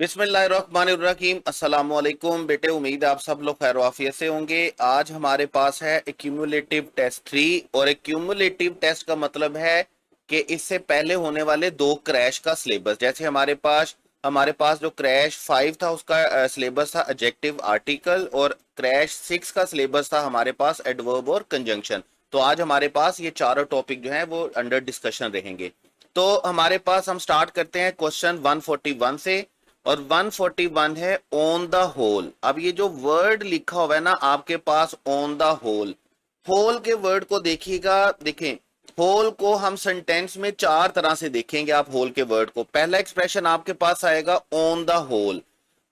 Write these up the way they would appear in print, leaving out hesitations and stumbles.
बिस्मिल्लाहिर्रहमानिर्रहीम अस्सलाम वालेकुम बेटे, उम्मीद है आप सब लोग खैर आफियत से होंगे। आज हमारे पास है एक्यूमुलेटिव टेस्ट 3 और एक्यूमुलेटिव टेस्ट का मतलब है कि इससे पहले होने वाले दो क्रैश का सिलेबस। जैसे हमारे पास जो क्रैश 5 था उसका सिलेबस था एडजेक्टिव आर्टिकल, और क्रैश 6 का सिलेबस था हमारे पास एडवर्ब और कंजंक्शन। तो आज हमारे पास ये चारों टॉपिक जो हैं वो अंडर डिस्कशन रहेंगे। तो हमारे पास हम स्टार्ट करते हैं क्वेश्चन 141 से, और 141 है ऑन द होल। अब ये जो वर्ड लिखा हुआ है ना आपके पास ऑन द होल, होल के वर्ड को देखिएगा। देखें, होल को हम सेंटेंस में चार तरह से देखेंगे। आप होल के वर्ड को, पहला एक्सप्रेशन आपके पास आएगा ऑन द होल।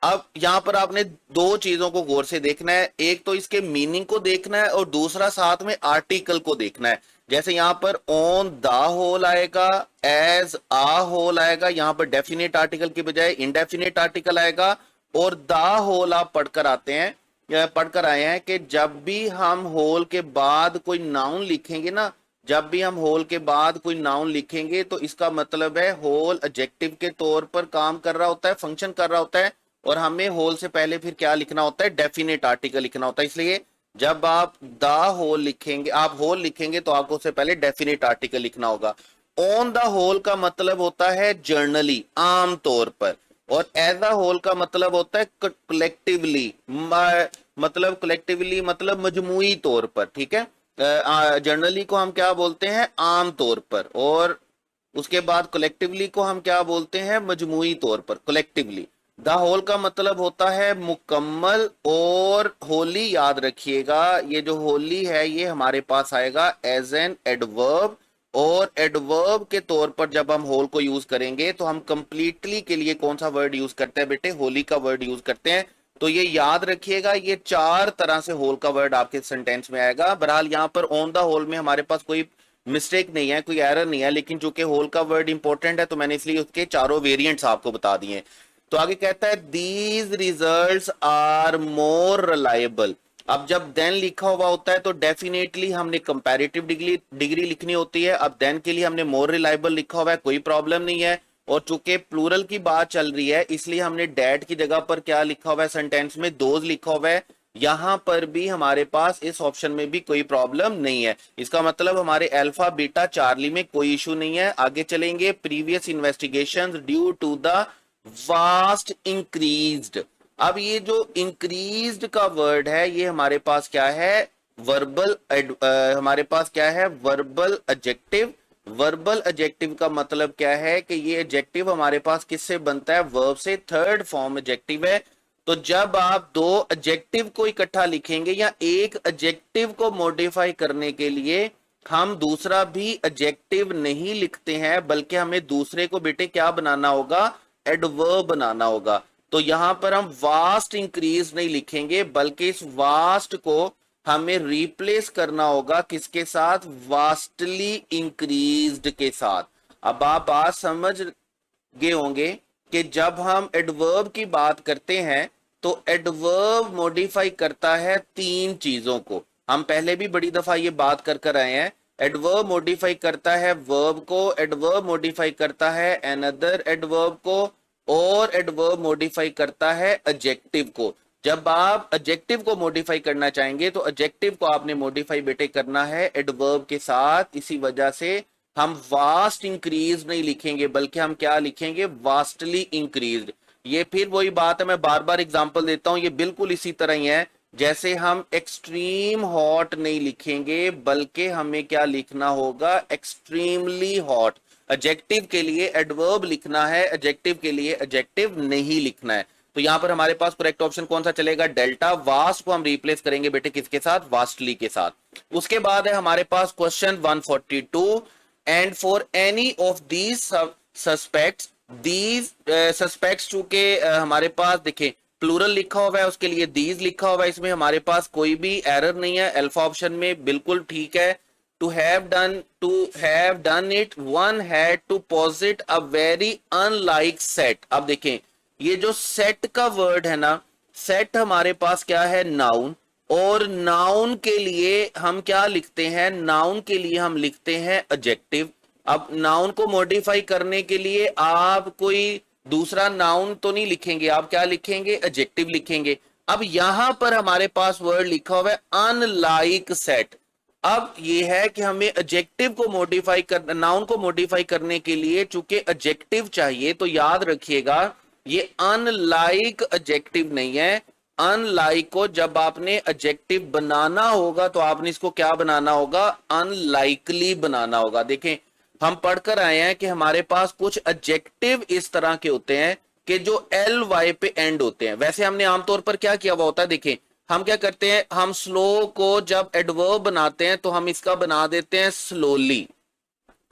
अब यहां पर आपने दो चीजों को गौर से देखना है, एक तो इसके मीनिंग को देखना है और दूसरा साथ में आर्टिकल को देखना है। जैसे यहां पर ऑन द होल आएगा, एज आ होल आएगा, यहां पर डेफिनेट आर्टिकल की बजाय इनडेफिनेट आर्टिकल आएगा। और द होल आप पढ़कर आते हैं या पढ़कर आए हैं कि जब भी हम होल के बाद कोई नाउन लिखेंगे ना, जब भी हम होल के बाद कोई नाउन लिखेंगे तो इसका मतलब है होल एडजेक्टिव के तौर पर काम कर रहा होता है, फंक्शन कर रहा होता है। और हमें होल से पहले फिर क्या लिखना होता है, डेफिनेट आर्टिकल लिखना होता है। इसलिए जब आप द होल लिखेंगे, आप होल लिखेंगे तो आपको उससे पहले डेफिनेट आर्टिकल लिखना होगा। ऑन द होल का मतलब होता है जर्नली, आम तौर पर। और एज अ होल का मतलब होता है कलेक्टिवली, मतलब कलेक्टिवली मतलब मजमुई तौर पर। ठीक है, जर्नली को हम क्या बोलते हैं, आम तौर पर। और उसके बाद कलेक्टिवली को हम क्या बोलते हैं, मजमुई तौर पर, कलेक्टिवली। द होल का मतलब होता है मुकम्मल। और होली याद रखिएगा, ये जो होली है ये हमारे पास आएगा एज एन एडवर्ब। और एडवर्ब के तौर पर जब हम होल को यूज करेंगे तो हम कंप्लीटली के लिए कौन सा वर्ड यूज करते हैं बेटे, होली का वर्ड यूज करते हैं। तो ये याद रखिएगा, ये चार तरह से होल का वर्ड आपके सेंटेंस में आएगा। बहरहाल यहाँ पर ऑन द होल में हमारे पास कोई मिस्टेक नहीं है, कोई एरर नहीं है, लेकिन चूंकि होल का वर्ड इंपॉर्टेंट है तो मैंने इसलिए उसके चारों वेरिएंट्स आपको बता दिए। तो आगे कहता है these results are more reliable. अब जब देन लिखा हुआ होता है तो डेफिनेटली हमने कंपैरेटिव डिग्री डिग्री लिखनी होती है। अब देन के लिए हमने मोर रिलायबल लिखा हुआ है, कोई प्रॉब्लम नहीं है। और चूंकि प्लूरल की बात चल रही है इसलिए हमने डैट की जगह पर क्या लिखा हुआ है, सेंटेंस में दोज लिखा हुआ है। यहां पर भी हमारे पास इस ऑप्शन में भी कोई प्रॉब्लम नहीं है। इसका मतलब हमारे अल्फा बीटा चार्ली में कोई इशू नहीं है। आगे चलेंगे, previous investigations due to the vast increased. अब ये जो इंक्रीज्ड का वर्ड है ये हमारे पास क्या है, वर्बल हमारे पास क्या है, वर्बल एडजेक्टिव। वर्बल एडजेक्टिव का मतलब क्या है कि ये एडजेक्टिव हमारे पास किससे बनता है, वर्ब से, थर्ड फॉर्म एडजेक्टिव है। तो जब आप दो एडजेक्टिव को इकट्ठा लिखेंगे या एक एडजेक्टिव को मॉडिफाई करने के लिए हम दूसरा भी एडजेक्टिव नहीं लिखते हैं, बल्कि हमें दूसरे को बेटे क्या बनाना होगा, एडवर्ब बनाना होगा। तो यहां पर हम वास्ट इंक्रीज नहीं लिखेंगे, बल्कि इस वास्ट को हमें रिप्लेस करना होगा किसके साथ, वास्टली इंक्रीज्ड के साथ। अब आप बात समझ गए होंगे कि जब हम एडवर्ब की बात करते हैं तो एडवर्ब मॉडिफाई करता है तीन चीजों को। हम पहले भी बड़ी दफा ये बात कर कर आए हैं। एडवर्ब मॉडिफाई करता है वर्ब को, एडवर्ब मॉडिफाई करता है अनदर एडवर्ब को, और एडवर्ब मॉडिफाई करता है एडजेक्टिव को। जब आप एडजेक्टिव को मॉडिफाई करना चाहेंगे तो एडजेक्टिव को आपने मॉडिफाई बेटे करना है एडवर्ब के साथ। इसी वजह से हम वास्ट इंक्रीज नहीं लिखेंगे, बल्कि हम क्या लिखेंगे, वास्टली इंक्रीज्ड। ये फिर वही बात है, मैं बार बार एग्जांपल देता हूं, ये बिल्कुल इसी तरह ही है। जैसे हम एक्सट्रीम हॉट नहीं लिखेंगे, बल्कि हमें क्या लिखना होगा, एक्सट्रीमली हॉट। एडजेक्टिव के लिए एडवर्ब लिखना है, एडजेक्टिव के लिए एडजेक्टिव नहीं लिखना है। तो यहां पर हमारे पास करेक्ट ऑप्शन कौन सा चलेगा, डेल्टा। वास्ट को हम रिप्लेस करेंगे बेटे किसके साथ, वास्टली के साथ। उसके बाद है हमारे पास question 142, and for any of these suspects, these suspects चूंकि हमारे पास देखें प्लूरल लिखा हुआ है उसके लिए दीज लिखा हुआ है, इसमें हमारे पास कोई भी एरर नहीं है, अल्फा ऑप्शन में बिल्कुल ठीक है। To have done it one had to posit a very unlike set. अब देखें ये जो सेट का वर्ड है ना, सेट हमारे पास क्या है, नाउन। और नाउन के लिए हम क्या लिखते हैं, नाउन के लिए हम लिखते हैं एडजेक्टिव। अब नाउन को मॉडिफाई करने के लिए आप कोई दूसरा नाउन तो नहीं लिखेंगे, आप क्या लिखेंगे, एडजेक्टिव लिखेंगे। अब यहां पर हमारे पास वर्ड लिखा हुआ है अनलाइक सेट। अब ये है कि हमें एडजेक्टिव को मॉडिफाई कर, नाउन को मॉडिफाई करने के लिए चूंकि एडजेक्टिव चाहिए, तो याद रखिएगा ये अनलाइक एडजेक्टिव नहीं है। अनलाइक को जब आपने एडजेक्टिव बनाना होगा तो आपने इसको क्या बनाना होगा, अनलाइकली बनाना होगा। देखें हम पढ़कर आए हैं कि हमारे पास कुछ एडजेक्टिव इस तरह के होते हैं कि जो एल वाई पे एंड होते हैं। वैसे हमने आमतौर पर क्या किया हुआ होता है, देखें हम क्या करते हैं, हम स्लो को जब एडवर्ब बनाते हैं तो हम इसका बना देते हैं स्लोली।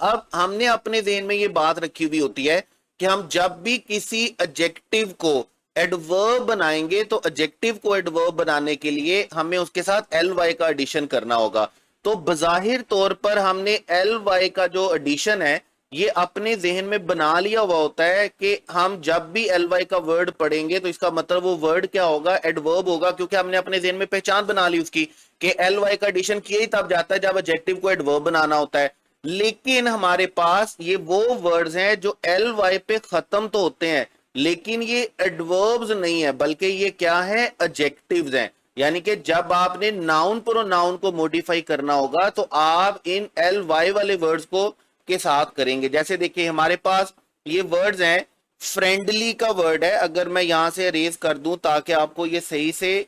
अब हमने अपने ज़हन में ये बात रखी हुई होती है कि हम जब भी किसी एडजेक्टिव को एडवर्ब बनाएंगे तो एडजेक्टिव को एडवर्ब बनाने के लिए हमें उसके साथ एल वाई का एडिशन करना होगा। तो बजाहिर तौर पर हमने एल वाई का जो एडिशन है ये अपने जहन में बना लिया हुआ होता है कि हम जब भी एल वाई का वर्ड पढ़ेंगे तो इसका मतलब वो वर्ड क्या होगा, एडवर्ब होगा, क्योंकि हमने अपने जहन में पहचान बना ली उसकी कि एल वाई का एडिशन किया ही तब जाता है जब एडजेक्टिव को एडवर्ब बनाना होता है। लेकिन हमारे पास ये वो वर्ड्स हैं जो एल वाई पे खत्म तो होते हैं लेकिन ये एडवर्ब्स नहीं है, बल्कि ये क्या है, एडजेक्टिव्स हैं। यानी कि जब आपने नाउन प्रोनाउन को मॉडिफाई करना होगा तो आप इन एल वाई वाले वर्ड्स को के साथ करेंगे। जैसे देखिए हमारे पास ये वर्ड्स हैं, फ्रेंडली का वर्ड है, अगर मैं यहां से रेज कर दूं ताकि आपको ये सही से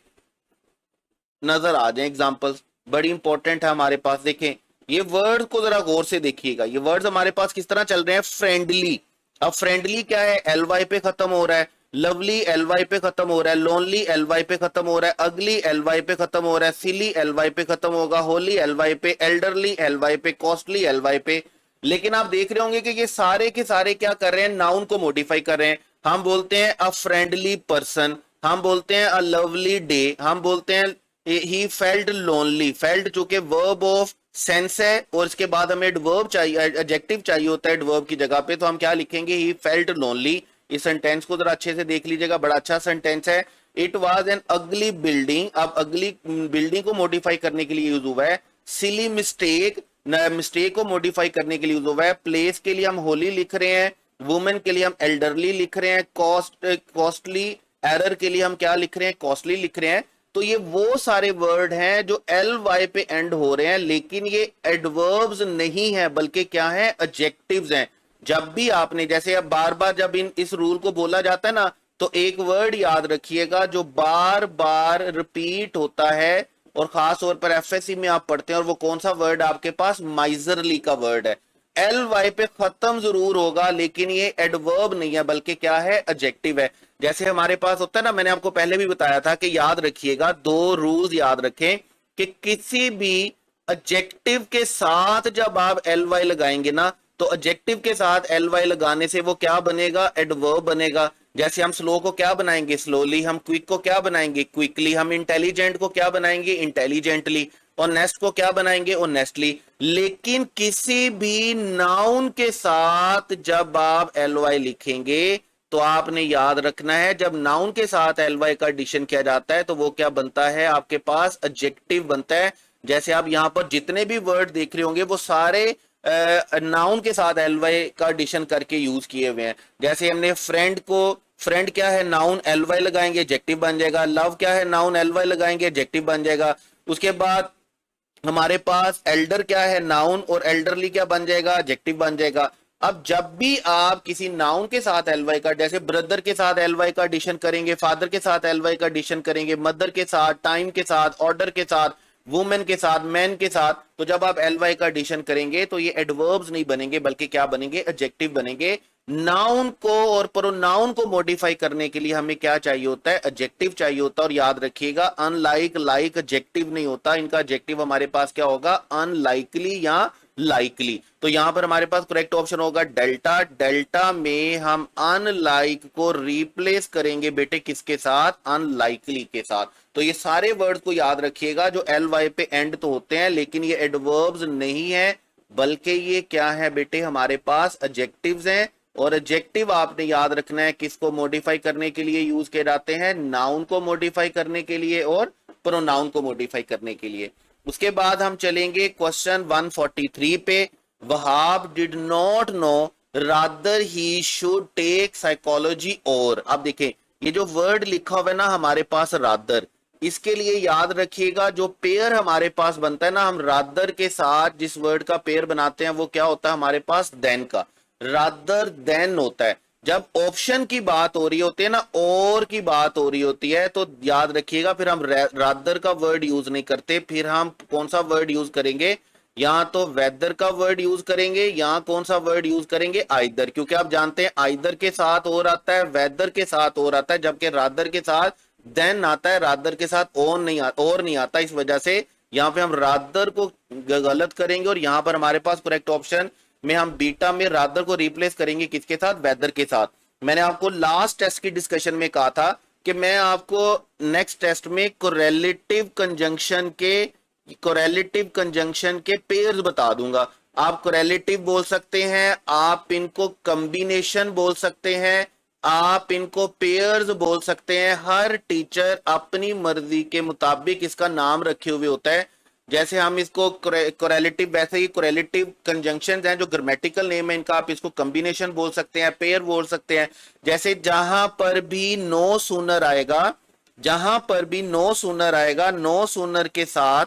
नजर आ जाए एग्जांपल्स, बड़ी इंपॉर्टेंट है हमारे पास। देखें ये वर्ड को जरा गौर से देखिएगा, ये वर्ड्स हमारे पास किस तरह चल रहे हैं, फ्रेंडली। अब फ्रेंडली क्या है, एल वाई पे खत्म हो रहा है, लवली एल वाई पे खत्म हो रहा है, लोनली एल वाई पे खत्म हो रहा है, अगली एल वाई पे खत्म हो रहा है, सिली एल वाई पे खत्म होगा, होली एल वाई पे, एल्डरली एल वाई पे, कॉस्टली एल वाई पे। लेकिन आप देख रहे होंगे कि ये सारे के सारे क्या कर रहे हैं, नाउन को मॉडिफाई कर रहे हैं। हम बोलते हैं अ फ्रेंडली पर्सन, हम बोलते हैं अ लवली डे, हम बोलते हैं ही फेल्ट लोनली। फेल्ट चूंकि वर्ब ऑफ सेंस है और इसके बाद हमें एडवर्ब चाहिए, एडजेक्टिव चाहिए होता है एडवर्ब की जगह पे, तो हम क्या लिखेंगे, ही फेल्ट लोनली। इस सेंटेंस को जरा अच्छे से देख लीजिएगा, बड़ा अच्छा सेंटेंस है। इट वाज एन अगली बिल्डिंग, अब अगली बिल्डिंग को मॉडिफाई करने के लिए यूज हुआ है। सिली मिस्टेक, मिस्टेक को मॉडिफाई करने के लिए यूज हुआ है। प्लेस के लिए हम होली लिख रहे हैं, वुमेन के लिए हम एल्डरली लिख रहे हैं, कॉस्टली, एरर के लिए हम क्या लिख रहे हैं, कॉस्टली लिख रहे हैं। तो ये वो सारे वर्ड हैं जो एल वाई पे एंड हो रहे हैं, लेकिन ये एडवर्ब्स नहीं है बल्कि क्या है, एडजेक्टिव्स हैं। जब भी आपने, जैसे अब बार बार जब इस रूल को बोला जाता है ना, तो एक वर्ड याद रखिएगा जो बार बार रिपीट होता है और खास तौर पर एफएससी में आप पढ़ते हैं, और वो कौन सा वर्ड आपके पास, माइजरली का वर्ड है। एल वाई पे खत्म जरूर होगा लेकिन ये एडवर्ब नहीं है बल्कि क्या है, एडजेक्टिव है। जैसे हमारे पास होता है ना, मैंने आपको पहले भी बताया था कि याद रखिएगा, दो रूल्स याद रखें कि किसी भी एडजेक्टिव के साथ जब आप एल वाई लगाएंगे ना, तो एडजेक्टिव के साथ एल वाई लगाने से वो क्या बनेगा, एडवर्ब बनेगा। जैसे हम स्लो को क्या बनाएंगे, स्लोली, हम क्विक को क्या बनाएंगे, क्विकली, हम इंटेलिजेंट को क्या बनाएंगे, इंटेलिजेंटली, और नेस्ट को क्या बनाएंगे, ऑनेस्टली। लेकिन किसी भी नाउन के साथ जब आप एल वाई लिखेंगे तो आपने याद रखना है, जब नाउन के साथ एल वाई का एडिशन किया जाता है तो वो क्या बनता है, आपके पास एडजेक्टिव बनता है। जैसे आप यहां पर जितने भी वर्ड देख रहे होंगे वो सारे नाउन के साथ एल वाई का एडिशन करके यूज किए हुए हैं। जैसे हमने फ्रेंड को, फ्रेंड क्या है, नाउन एल वाई लगाएंगे एडजेक्टिव बन जाएगा। लव क्या है, नाउन एल वाई लगाएंगे एडजेक्टिव बन जाएगा। उसके बाद हमारे पास एल्डर क्या है, नाउन, और एल्डरली क्या बन जाएगा, एडजेक्टिव बन जाएगा। अब जब भी आप किसी नाउन के साथ एल वाई का, जैसे ब्रदर के साथ एल वाई का एडिशन करेंगे, फादर के साथ एल वाई का एडिशन करेंगे, मदर के साथ, टाइम के साथ, ऑर्डर के साथ, वुमेन के साथ, मैन के साथ, तो जब आप एल वाई का एडिशन करेंगे तो ये एडवर्ब्स नहीं बनेंगे बल्कि क्या बनेंगे, एडजेक्टिव बनेंगे। नाउन को और प्रोनाउन को मॉडिफाई करने के लिए हमें क्या चाहिए होता है, एडजेक्टिव चाहिए होता है। और याद रखिएगा अनलाइक, लाइक एडजेक्टिव नहीं होता, इनका एडजेक्टिव हमारे पास क्या होगा, अनलाइकली या लाइकली। तो यहां पर हमारे पास करेक्ट ऑप्शन होगा डेल्टा। डेल्टा में हम अनलाइक को रिप्लेस करेंगे बेटे किसके साथ, अनलाइकली के साथ। तो ये सारे वर्ड को याद रखिएगा जो एल वाई पे एंड तो होते हैं लेकिन ये एडवर्ब्स नहीं है बल्कि ये क्या है बेटे, हमारे पास एडजेक्टिव्स हैं। और एडजेक्टिव आपने याद रखना है किसको मॉडिफाई करने के लिए यूज किए जाते हैं, नाउन को मॉडिफाई करने के लिए और प्रोनाउन को मॉडिफाई करने के लिए। उसके बाद हम चलेंगे क्वेश्चन 143 पे। Wahab did not know rather he should take psychology. और अब देखें ये जो वर्ड लिखा हुआ है ना हमारे पास रादर, इसके लिए याद रखिएगा जो पेयर हमारे पास बनता है ना, हम रादर के साथ जिस वर्ड का पेयर बनाते हैं वो क्या होता है हमारे पास, देन का। रादर देन होता है। जब ऑप्शन की बात हो रही होती है ना, और की बात हो रही होती है, तो याद रखिएगा फिर हम रादर का वर्ड यूज नहीं करते, फिर हम कौन सा वर्ड यूज करेंगे, या तो वेदर का वर्ड यूज करेंगे या कौन सा वर्ड यूज करेंगे, आइदर। क्योंकि आप जानते हैं आइदर के साथ और आता है, वेदर के साथ और आता है, जबकि रादर के साथ देन आता है, रादर के साथ और नहीं आता। इस वजह से यहाँ पे हम रादर को गलत करेंगे और यहाँ पर हमारे पास करेक्ट ऑप्शन में हम बीटा में रादर को रिप्लेस करेंगे किसके साथ, वेदर के साथ। मैंने आपको लास्ट टेस्ट की डिस्कशन में कहा था कि मैं आपको नेक्स्ट टेस्ट में कोरिलेटिव कंजंक्शन के पेयर्स बता दूंगा। आप कोरिलेटिव बोल सकते हैं, आप इनको कॉम्बिनेशन बोल सकते हैं, आप इनको पेयर्स बोल सकते हैं। हर टीचर अपनी मर्जी के मुताबिक इसका नाम रखे हुए होता है। जैसे हम इसको कोरिलेटिव, वैसे ही कोरिलेटिव कंजंक्शंस हैं जो ग्रामेटिकल नेम है इनका, आप इसको कॉम्बिनेशन बोल सकते हैं, पेयर बोल सकते हैं। जैसे जहां पर भी नो सूनर आएगा, जहां पर भी नो सूनर आएगा, नो सूनर के साथ,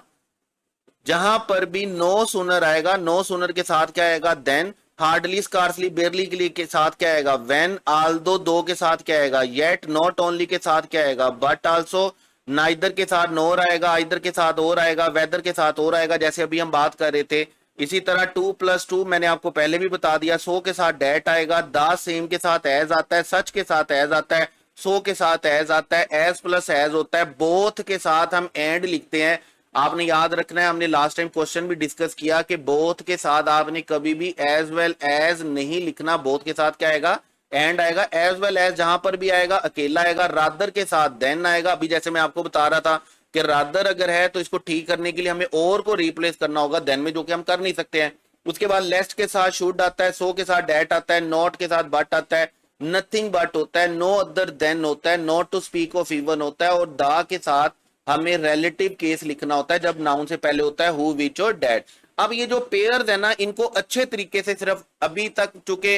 जहां पर भी नो सूनर आएगा, नो सूनर के साथ क्या आएगा, देन। हार्डली, स्कार्सली, बेयरली के लिए के साथ क्या आएगा, व्हेन। आल्दो, दो के साथ क्या आएगा, येट। नॉट ओनली के साथ क्या आएगा, बट आल्सो। नाइदर के साथ नोर आएगा, आइदर के साथ और आएगा, वेदर के साथ और आएगा, जैसे अभी हम बात कर रहे थे। इसी तरह 2+2 मैंने आपको पहले भी बता दिया, सो के साथ डेट आएगा, द सेम के साथ एज आता है, सच के साथ एज आता है, सो के साथ एज आता है, एज प्लस एज होता है, बोथ के साथ हम एंड लिखते हैं। आपने याद रखना है, हमने लास्ट टाइम क्वेश्चन भी डिस्कस किया कि बोथ के साथ आपने कभी भी एज वेल एज नहीं लिखना, बोथ के साथ क्या आएगा, एंड आएगा। एज वेल एज जहां पर भी आएगा अकेला आएगा, रादर के साथ देन आएगा। अभी जैसे मैं आपको बता रहा था कि रादर अगर है तो इसको ठीक करने के लिए हमें और को रिप्लेस करना होगा देन में, जो कि हम कर नहीं सकते हैं। उसके बाद लेस्ट के साथ शुड आता है, सो के साथ डेट आता है, नॉट के साथ बट आता है, नथिंग बट होता है, नो अदर देन होता है, not to speak of even होता है, और द के साथ हमें रिलेटिव केस लिखना होता है जब नाउन से पहले होता है हु, विच और डेट। अब ये जो पेयर्स है ना, इनको अच्छे तरीके से सिर्फ अभी तक चूंकि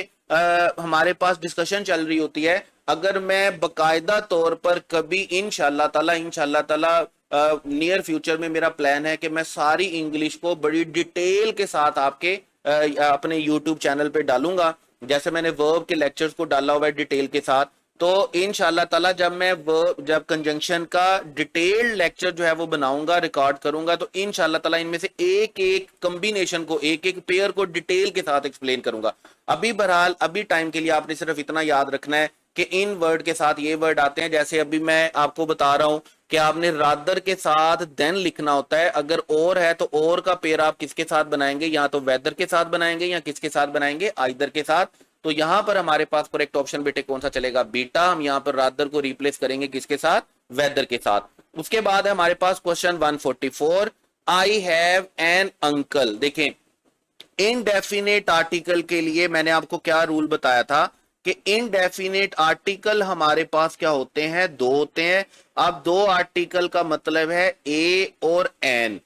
हमारे पास डिस्कशन चल रही होती है, अगर मैं बकायदा तौर पर कभी इंशाल्लाह ताला नियर फ्यूचर में मेरा प्लान है कि मैं सारी इंग्लिश को बड़ी डिटेल के साथ आपके अपने यूट्यूब चैनल पे डालूंगा, जैसे मैंने वर्ब के लेक्चर्स को डाला हुआ है डिटेल के साथ। तो इंशाल्लाह ताला जब कंजंक्शन का डिटेल्ड लेक्चर जो है वो बनाऊंगा, रिकॉर्ड करूंगा, तो इंशाल्लाह ताला इनमें से एक एक कॉम्बिनेशन को, एक एक पेयर को डिटेल के साथ एक्सप्लेन करूंगा। अभी बहरहाल अभी टाइम के लिए आपने सिर्फ इतना याद रखना है कि इन वर्ड के साथ ये वर्ड आते हैं। जैसे अभी मैं आपको बता रहा हूं कि आपने रादर के साथ देन लिखना होता है, अगर और है तो और का पेयर आप किसके साथ बनाएंगे, या तो वेदर के साथ बनाएंगे या किसके साथ बनाएंगे, आइदर के साथ। तो यहां पर हमारे पास करेक्ट ऑप्शन बेटे कौन सा चलेगा, बीटा। हम यहां पर रादर को रिप्लेस करेंगे किसके साथ, वेदर के साथ। उसके बाद है हमारे पास question 144, I have an uncle. देखें इनडेफिनेट आर्टिकल के लिए मैंने आपको क्या रूल बताया था कि इनडेफिनेट आर्टिकल हमारे पास क्या होते हैं, दो होते हैं। अब दो आर्टिकल का मतलब है ए और एन।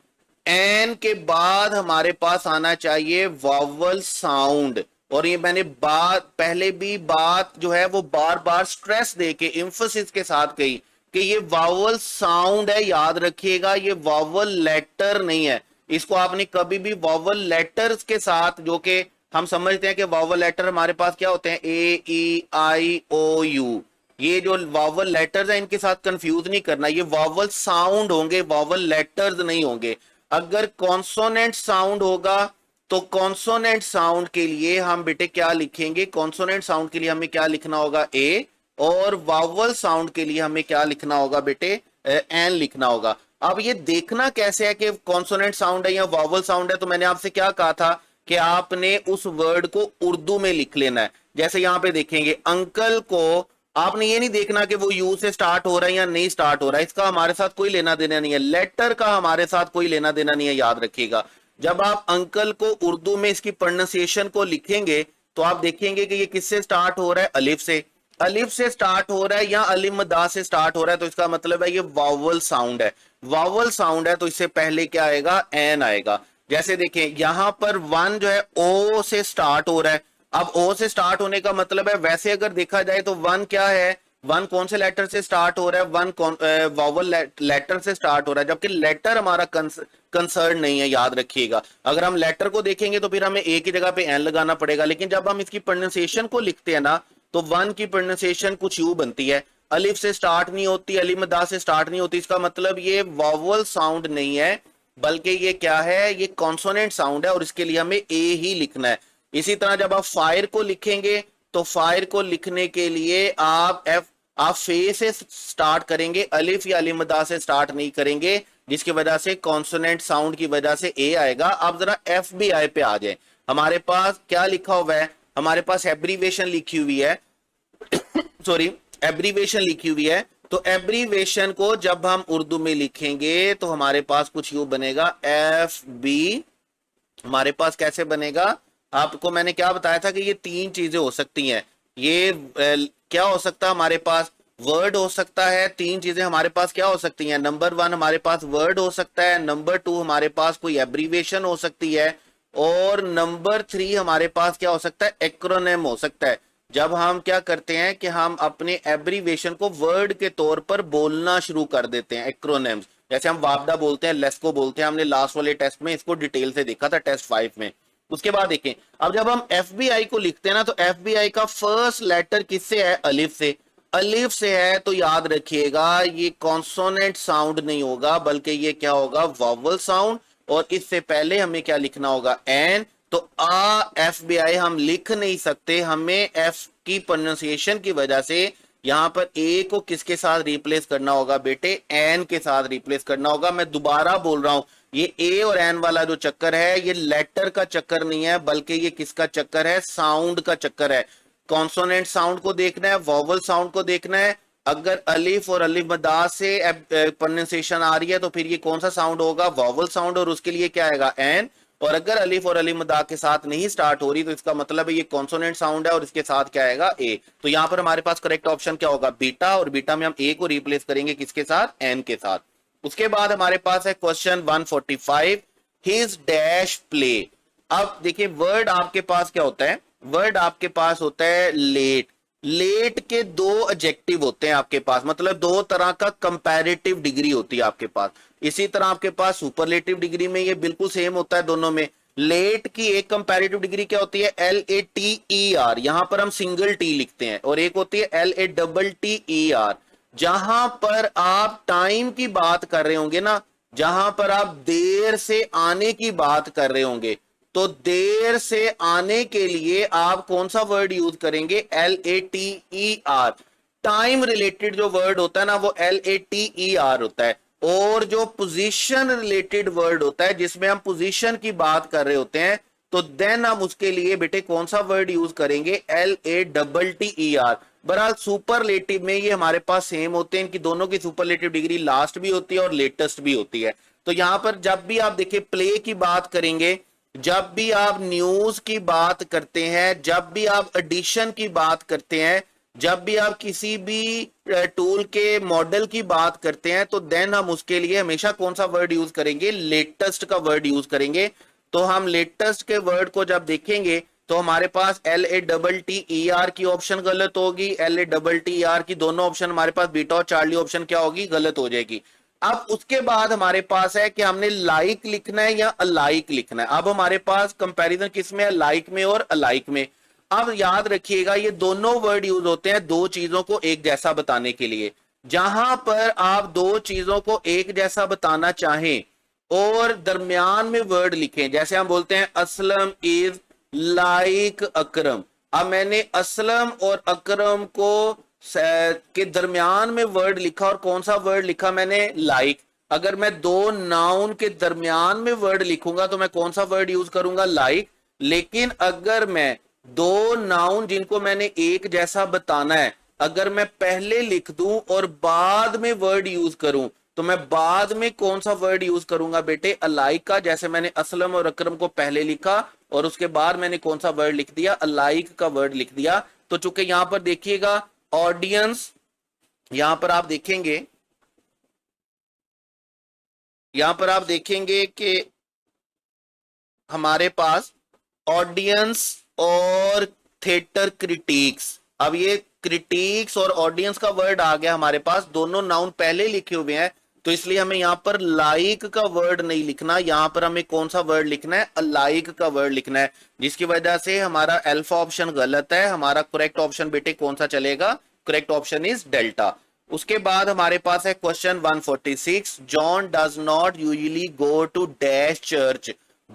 एन के बाद हमारे पास आना चाहिए वावल साउंड, और ये मैंने बात पहले भी बात जो है वो बार बार स्ट्रेस देके एम्फसिस के साथ कही कि ये वावल साउंड है, याद रखिएगा, ये वावल लेटर नहीं है। इसको आपने कभी भी वावल लेटर्स के साथ, जो कि हम समझते हैं कि वावल लेटर हमारे पास क्या होते हैं, ए ई आई ओ यू, ये जो वावल लेटर्स हैं इनके साथ कंफ्यूज नहीं करना, ये वावल साउंड होंगे, वावल लेटर्स नहीं होंगे। अगर कॉन्सोनेंट साउंड होगा तो कॉन्सोनेंट साउंड के लिए हम बेटे क्या लिखेंगे, कॉन्सोनेंट साउंड के लिए हमें क्या लिखना होगा, ए, और वावल साउंड के लिए हमें क्या लिखना होगा बेटे, एन लिखना होगा। अब ये देखना कैसे है कि कॉन्सोनेंट साउंड है या वावल साउंड है, तो मैंने आपसे क्या कहा था कि आपने उस वर्ड को उर्दू में लिख लेना है। जैसे यहां पे देखेंगे अंकल को, आपने ये नहीं देखना कि वो यू से स्टार्ट हो रहा है या नहीं स्टार्ट हो रहा है, इसका हमारे साथ कोई लेना देना नहीं है, लेटर का हमारे साथ कोई लेना देना नहीं है, याद रखिएगा। जब आप अंकल को उर्दू में इसकी प्रोनाउंसिएशन को लिखेंगे तो आप देखेंगे कि ये किससे स्टार्ट हो रहा है, अलिफ से। अलिफ से स्टार्ट हो रहा है या अलिफ मदा से स्टार्ट हो रहा है, तो इसका मतलब है ये वावल साउंड है। वावल साउंड है तो इससे पहले क्या आएगा, एन आएगा। जैसे देखें यहां पर वन जो है ओ से स्टार्ट हो रहा है, अब ओ से स्टार्ट होने का मतलब है, वैसे अगर देखा जाए तो वन क्या है, वन कौन से लेटर से स्टार्ट हो रहा है, वन वॉवल लेटर से स्टार्ट हो रहा है, जबकि लेटर हमारा कंसर्न नहीं है, याद रखिएगा। अगर हम लेटर को देखेंगे तो फिर हमें ए की जगह पे एन लगाना पड़ेगा, लेकिन जब हम इसकी प्रोनाउंसिएशन को लिखते हैं ना, तो वन की प्रोनाउंसिएशन कुछ यूं बनती है, अलिफ से स्टार्ट नहीं होती, अली मद्दा से स्टार्ट नहीं होती, इसका मतलब ये वॉवल साउंड नहीं है, बल्कि ये क्या है, ये कॉन्सोनेंट साउंड है, और इसके लिए हमें ए ही लिखना है। इसी तरह जब आप फायर को लिखेंगे तो फायर को लिखने के लिए आप फे से स्टार्ट करेंगे, अलिफ या अलिमदा से स्टार्ट नहीं करेंगे, जिसकी वजह से कॉन्सोनेंट साउंड की वजह से ए आएगा। आप जरा एफ बी आई पे आ जाए, हमारे पास क्या लिखा हुआ है, हमारे पास एब्रीवेशन लिखी हुई है, सॉरी एब्रीवेशन लिखी हुई है। तो एब्रीवेशन को जब हम उर्दू में लिखेंगे तो हमारे पास कुछ यूं बनेगा, एफ बी, हमारे पास कैसे बनेगा, आपको मैंने क्या बताया था कि ये तीन चीजें हो सकती हैं, ये क्या हो सकता है हमारे पास, वर्ड हो सकता है, तीन चीजें हमारे पास क्या हो सकती हैं, नंबर वन हमारे पास वर्ड हो सकता है, नंबर टू हमारे पास कोई एब्रीवेशन हो सकती है, और नंबर थ्री हमारे पास क्या हो सकता है, एक्रोनिम हो सकता है। जब हम क्या करते हैं कि हम अपने एब्रीवेशन को वर्ड के तौर पर बोलना शुरू कर देते हैं, एक्रोनिम्स, जैसे हम वापडा बोलते हैं, लेस्को बोलते हैं, हमने लास्ट वाले टेस्ट में इसको डिटेल से देखा था, टेस्ट 5 में। उसके बाद देखें, अब जब हम एफबीआई को लिखते हैं ना, तो एफबीआई का फर्स्ट लेटर किससे है, अलिफ से, अलिफ से है, तो याद रखिएगा ये कॉन्सोनेंट साउंड नहीं होगा, बल्कि ये क्या होगा, वॉवल साउंड, और इससे पहले हमें क्या लिखना होगा, एन। तो आ एफ बी आई हम लिख नहीं सकते, हमें एफ की प्रोनाउंसिएशन की वजह से यहां पर ए को किसके साथ रिप्लेस करना होगा बेटे, एन के साथ रिप्लेस करना होगा। मैं दोबारा बोल रहा हूं, ये ए और एन वाला जो चक्कर है, ये लेटर का चक्कर नहीं है, बल्कि ये किसका चक्कर है, साउंड का चक्कर है। कॉन्सोनेंट साउंड को देखना है, वॉवल साउंड को देखना है। अगर अलिफ और अलिफ मदा से प्रोनाउंसिएशन आ रही है तो फिर ये कौन सा साउंड होगा, वॉवल साउंड, और उसके लिए क्या आएगा, एन। और अगर अलिफ और अलिफ मदा के साथ नहीं स्टार्ट हो रही तो इसका मतलब है ये कॉन्सोनेंट साउंड है, और इसके साथ क्या आएगा, ए। तो यहां पर हमारे पास करेक्ट ऑप्शन क्या होगा, बीटा, और बीटा में हम ए को रिप्लेस करेंगे किसके साथ, एन के साथ। उसके बाद हमारे पास है क्वेश्चन 145, हिज डैश प्ले। अब देखिए वर्ड आपके पास क्या होता है, वर्ड आपके पास होता है लेट। लेट के दो एडजेक्टिव होते हैं आपके पास, मतलब दो तरह का कंपैरेटिव डिग्री होती है आपके पास। इसी तरह आपके पास सुपरलेटिव डिग्री में ये बिल्कुल सेम होता है दोनों में। लेट की एक कंपैरेटिव डिग्री क्या होती है, L A T E are, यहां पर हम सिंगल टी लिखते हैं, और एक होती है L A double T E are. जहां पर आप टाइम की बात कर रहे होंगे ना, जहां पर आप देर से आने की बात कर रहे होंगे, तो देर से आने के लिए आप कौन सा वर्ड यूज करेंगे, L A T E are. Time related जो वर्ड होता है ना, वो L A T E are होता है। और जो पोजीशन रिलेटेड वर्ड होता है, जिसमें हम पोजीशन की बात कर रहे होते हैं, तो देन हम उसके लिए बेटे कौन सा वर्ड यूज करेंगे, L A double T E are. बहरहाल सुपरलेटिव में ये हमारे पास सेम होते हैं, इनकी दोनों की सुपरलेटिव डिग्री लास्ट भी होती है और लेटेस्ट भी होती है। तो यहां पर जब भी आप देखिए प्ले की बात करेंगे, जब भी आप न्यूज की बात करते हैं, जब भी आप एडिशन की बात करते हैं, जब भी आप किसी भी टूल के मॉडल की बात करते हैं, तो देन हम उसके लिए हमेशा कौन सा वर्ड यूज करेंगे, लेटेस्ट का वर्ड यूज करेंगे। तो हम लेटेस्ट के वर्ड को जब देखेंगे तो हमारे पास L A double T E R की ऑप्शन गलत होगी, L A double T E R की दोनों ऑप्शन हमारे पास, बीटा और चार्ली ऑप्शन क्या होगी, गलत हो जाएगी। अब उसके बाद हमारे पास है कि हमने लाइक लिखना है या अलाइक लिखना है। अब हमारे पास कंपैरिजन किसमें है, लाइक में और अलाइक में। अब याद रखिएगा ये दोनों वर्ड यूज होते हैं दो चीजों को एक जैसा बताने के लिए। जहां पर आप दो चीजों को एक जैसा बताना चाहें और दरमियान में वर्ड लिखें, जैसे हम बोलते हैं असलम इज लाइक अकरम। अब मैंने असलम और अकरम को के दरमियान में वर्ड लिखा, और कौन सा वर्ड लिखा मैंने, लाइक। अगर मैं दो नाउन के दरमियान में वर्ड लिखूंगा तो मैं कौन सा वर्ड यूज करूंगा, लाइक। लेकिन अगर मैं दो नाउन जिनको मैंने एक जैसा बताना है, अगर मैं पहले लिख दूं और बाद में वर्ड यूज करूं, तो मैं बाद में कौन सा वर्ड यूज करूंगा बेटे, अलाइक का। जैसे मैंने असलम और अकरम को पहले लिखा और उसके बाद मैंने कौन सा वर्ड लिख दिया, अलाइक का वर्ड लिख दिया। तो चूंकि यहां पर देखिएगा ऑडियंस, यहां पर आप देखेंगे, यहां पर आप देखेंगे कि हमारे पास ऑडियंस और थिएटर क्रिटिक्स। अब ये क्रिटिक्स और ऑडियंस का वर्ड आ गया हमारे पास, दोनों नाउन पहले लिखे हुए हैं, तो इसलिए हमें यहां पर लाइक का वर्ड नहीं लिखना, यहां पर हमें कौन सा वर्ड लिखना है, लाइक का वर्ड लिखना है, जिसकी वजह से हमारा अल्फा ऑप्शन गलत है। हमारा करेक्ट ऑप्शन बेटे कौन सा चलेगा, करेक्ट ऑप्शन इज डेल्टा। उसके बाद हमारे पास है question 146, John does not usually go to dash church.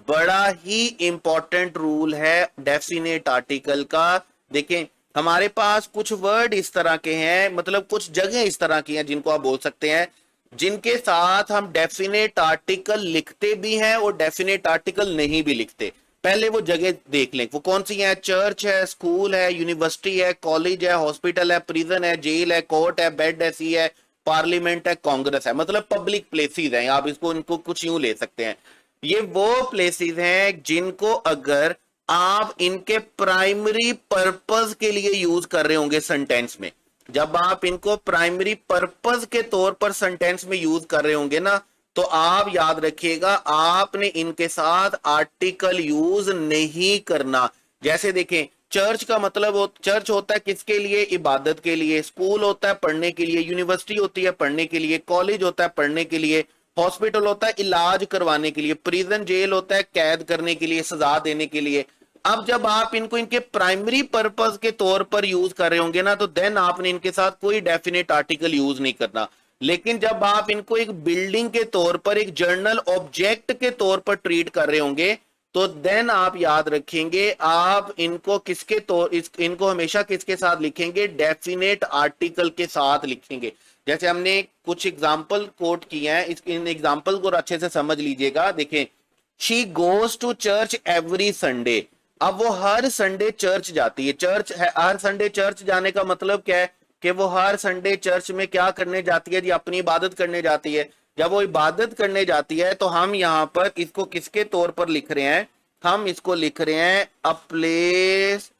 बड़ा ही इंपॉर्टेंट रूल है डेफिनेट आर्टिकल का। देखें हमारे पास कुछ वर्ड इस तरह के हैं, मतलब कुछ जगह इस तरह की हैं जिनको आप बोल सकते हैं, जिनके साथ हम डेफिनेट आर्टिकल लिखते भी हैं और डेफिनेट आर्टिकल नहीं भी लिखते। पहले वो जगह देख लें, वो कौन सी है, चर्च है, स्कूल है, यूनिवर्सिटी है, कॉलेज है, हॉस्पिटल है, प्रिजन है, जेल है, कोर्ट है, बेड है, सी है, पार्लियामेंट है, कांग्रेस है, मतलब पब्लिक प्लेसेस हैं। आप इसको इनको कुछ यूं ले सकते हैं। ये वो प्लेसेस हैं जिनको अगर आप इनके प्राइमरी पर्पस के लिए यूज कर रहे होंगे सेंटेंस में, जब आप इनको प्राइमरी पर्पस के तौर पर सेंटेंस में यूज कर रहे होंगे ना, तो आप याद रखिएगा आपने इनके साथ आर्टिकल यूज नहीं करना। जैसे देखें चर्च का मतलब चर्च होता है किसके लिए, इबादत के लिए, स्कूल होता है पढ़ने के लिए, यूनिवर्सिटी होती है पढ़ने के लिए, कॉलेज होता है पढ़ने के लिए, हॉस्पिटल होता है इलाज करवाने के लिए, प्रिजन जेल होता है कैद करने के लिए, सजा देने के लिए। अब जब आप इनको इनके प्राइमरी पर्पस के तौर पर यूज कर रहे होंगे ना, तो देन आपने इनके साथ कोई डेफिनेट आर्टिकल यूज नहीं करना। लेकिन जब आप इनको एक बिल्डिंग के तौर पर, एक जर्नल ऑब्जेक्ट के तौर पर ट्रीट कर रहे होंगे, तो देन आप याद रखेंगे आप इनको किसके तौर इनको हमेशा किसके साथ लिखेंगे, डेफिनेट आर्टिकल के साथ लिखेंगे। जैसे हमने कुछ एग्जाम्पल कोट किए हैं, इन एग्जाम्पल को अच्छे से समझ लीजिएगा। देखें she goes to church every Sunday. अब वो हर संडे चर्च जाती है। चर्च है, हर संडे चर्च जाने का मतलब क्या है कि वो हर संडे चर्च में क्या करने जाती है जी, अपनी इबादत करने जाती है। जब वो इबादत करने जाती है तो हम यहां पर इसको किसके तौर पर लिख रहे हैं, हम इसको लिख रहे हैं a place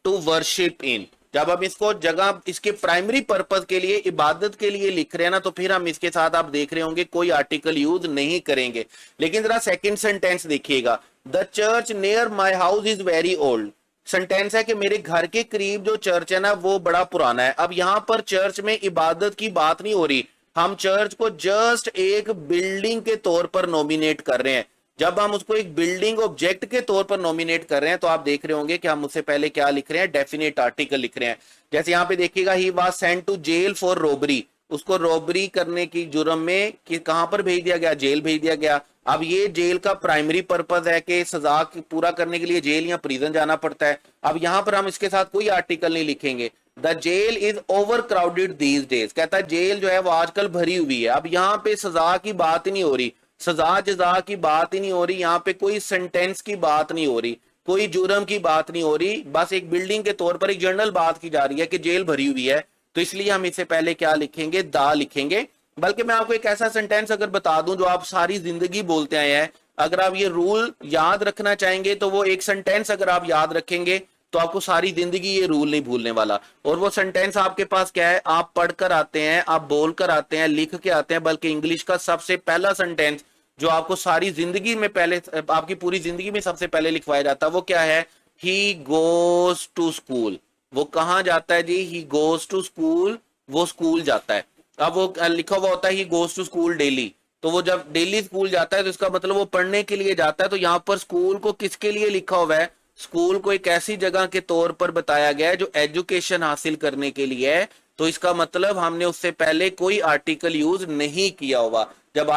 to worship in. जब हम इसको जगह इसके प्राइमरी पर्पस के लिए, इबादत के लिए लिख रहे हैं ना, तो फिर हम इसके साथ आप देख रहे होंगे कोई आर्टिकल यूज नहीं करेंगे। लेकिन जरा सेकंड सेंटेंस देखिएगा, the church near my house is very old. Sentence है कि मेरे घर के करीब जो चर्च है ना वो बड़ा पुराना है। अब यहां पर चर्च में इबादत की बात नहीं हो रही, हम चर्च को जस्ट एक बिल्डिंग के तौर पर नॉमिनेट कर रहे हैं। जब हम उसको एक बिल्डिंग ऑब्जेक्ट के तौर पर नॉमिनेट कर रहे हैं तो आप देख रहे होंगे कि हम उससे पहले क्या लिख रहे हैं, डेफिनेट आर्टिकल लिख रहे हैं। जैसे यहां पे देखिएगा, he was sent to jail for robbery. उसको रॉबरी करने की जुर्म में कि कहां पर भेज दिया गया, जेल भेज दिया गया। अब ये जेल का प्राइमरी पर्पस है कि सजा पूरा करने के लिए जेल या प्रिजन जाना पड़ता है। अब यहां पर हम इसके साथ कोई आर्टिकल नहीं लिखेंगे। The jail is over crowded these days, कहता है जेल जो है वो आजकल भरी हुई है। अब यहाँ पे सजा की बात ही नहीं हो रही, सजा जजा की बात ही नहीं हो रही, यहाँ पे कोई सेंटेंस की बात नहीं हो रही, कोई जुर्म की बात नहीं हो रही, बस एक बिल्डिंग के तौर पर एक जनरल बात की जा रही है कि जेल भरी हुई है। तो इसलिए हम इससे पहले क्या लिखेंगे, दा लिखेंगे। बल्कि मैं आपको एक ऐसा सेंटेंस अगर बता दूं जो आप सारी जिंदगी बोलते आए हैं, अगर आप ये रूल याद रखना चाहेंगे तो वो एक सेंटेंस अगर आप याद रखेंगे तो आपको सारी जिंदगी ये रूल नहीं भूलने वाला। और वो सेंटेंस आपके पास क्या है, आप पढ़कर आते हैं, आप बोलकर आते हैं, लिख के आते हैं, बल्कि इंग्लिश का सबसे पहला सेंटेंस जो आपको सारी जिंदगी में पहले, आपकी पूरी जिंदगी में सबसे पहले लिखवाया जाता है, वो क्या है, ही गोज टू स्कूल। वो कहां जाता है जी, ही गोज टू स्कूल, वो स्कूल जाता है। अब वो लिखा हुआ होता है he goes to school daily, तो वो जब डेली स्कूल जाता है तो इसका मतलब वो पढ़ने के लिए जाता है। तो यहाँ पर स्कूल को किसके लिए लिखा हुआ है, स्कूल को एक ऐसी जगह के तौर पर बताया गया है जो एजुकेशन हासिल करने के लिए है। तो इसका मतलब हमने उससे पहले कोई आर्टिकल यूज नहीं किया हुआ। जब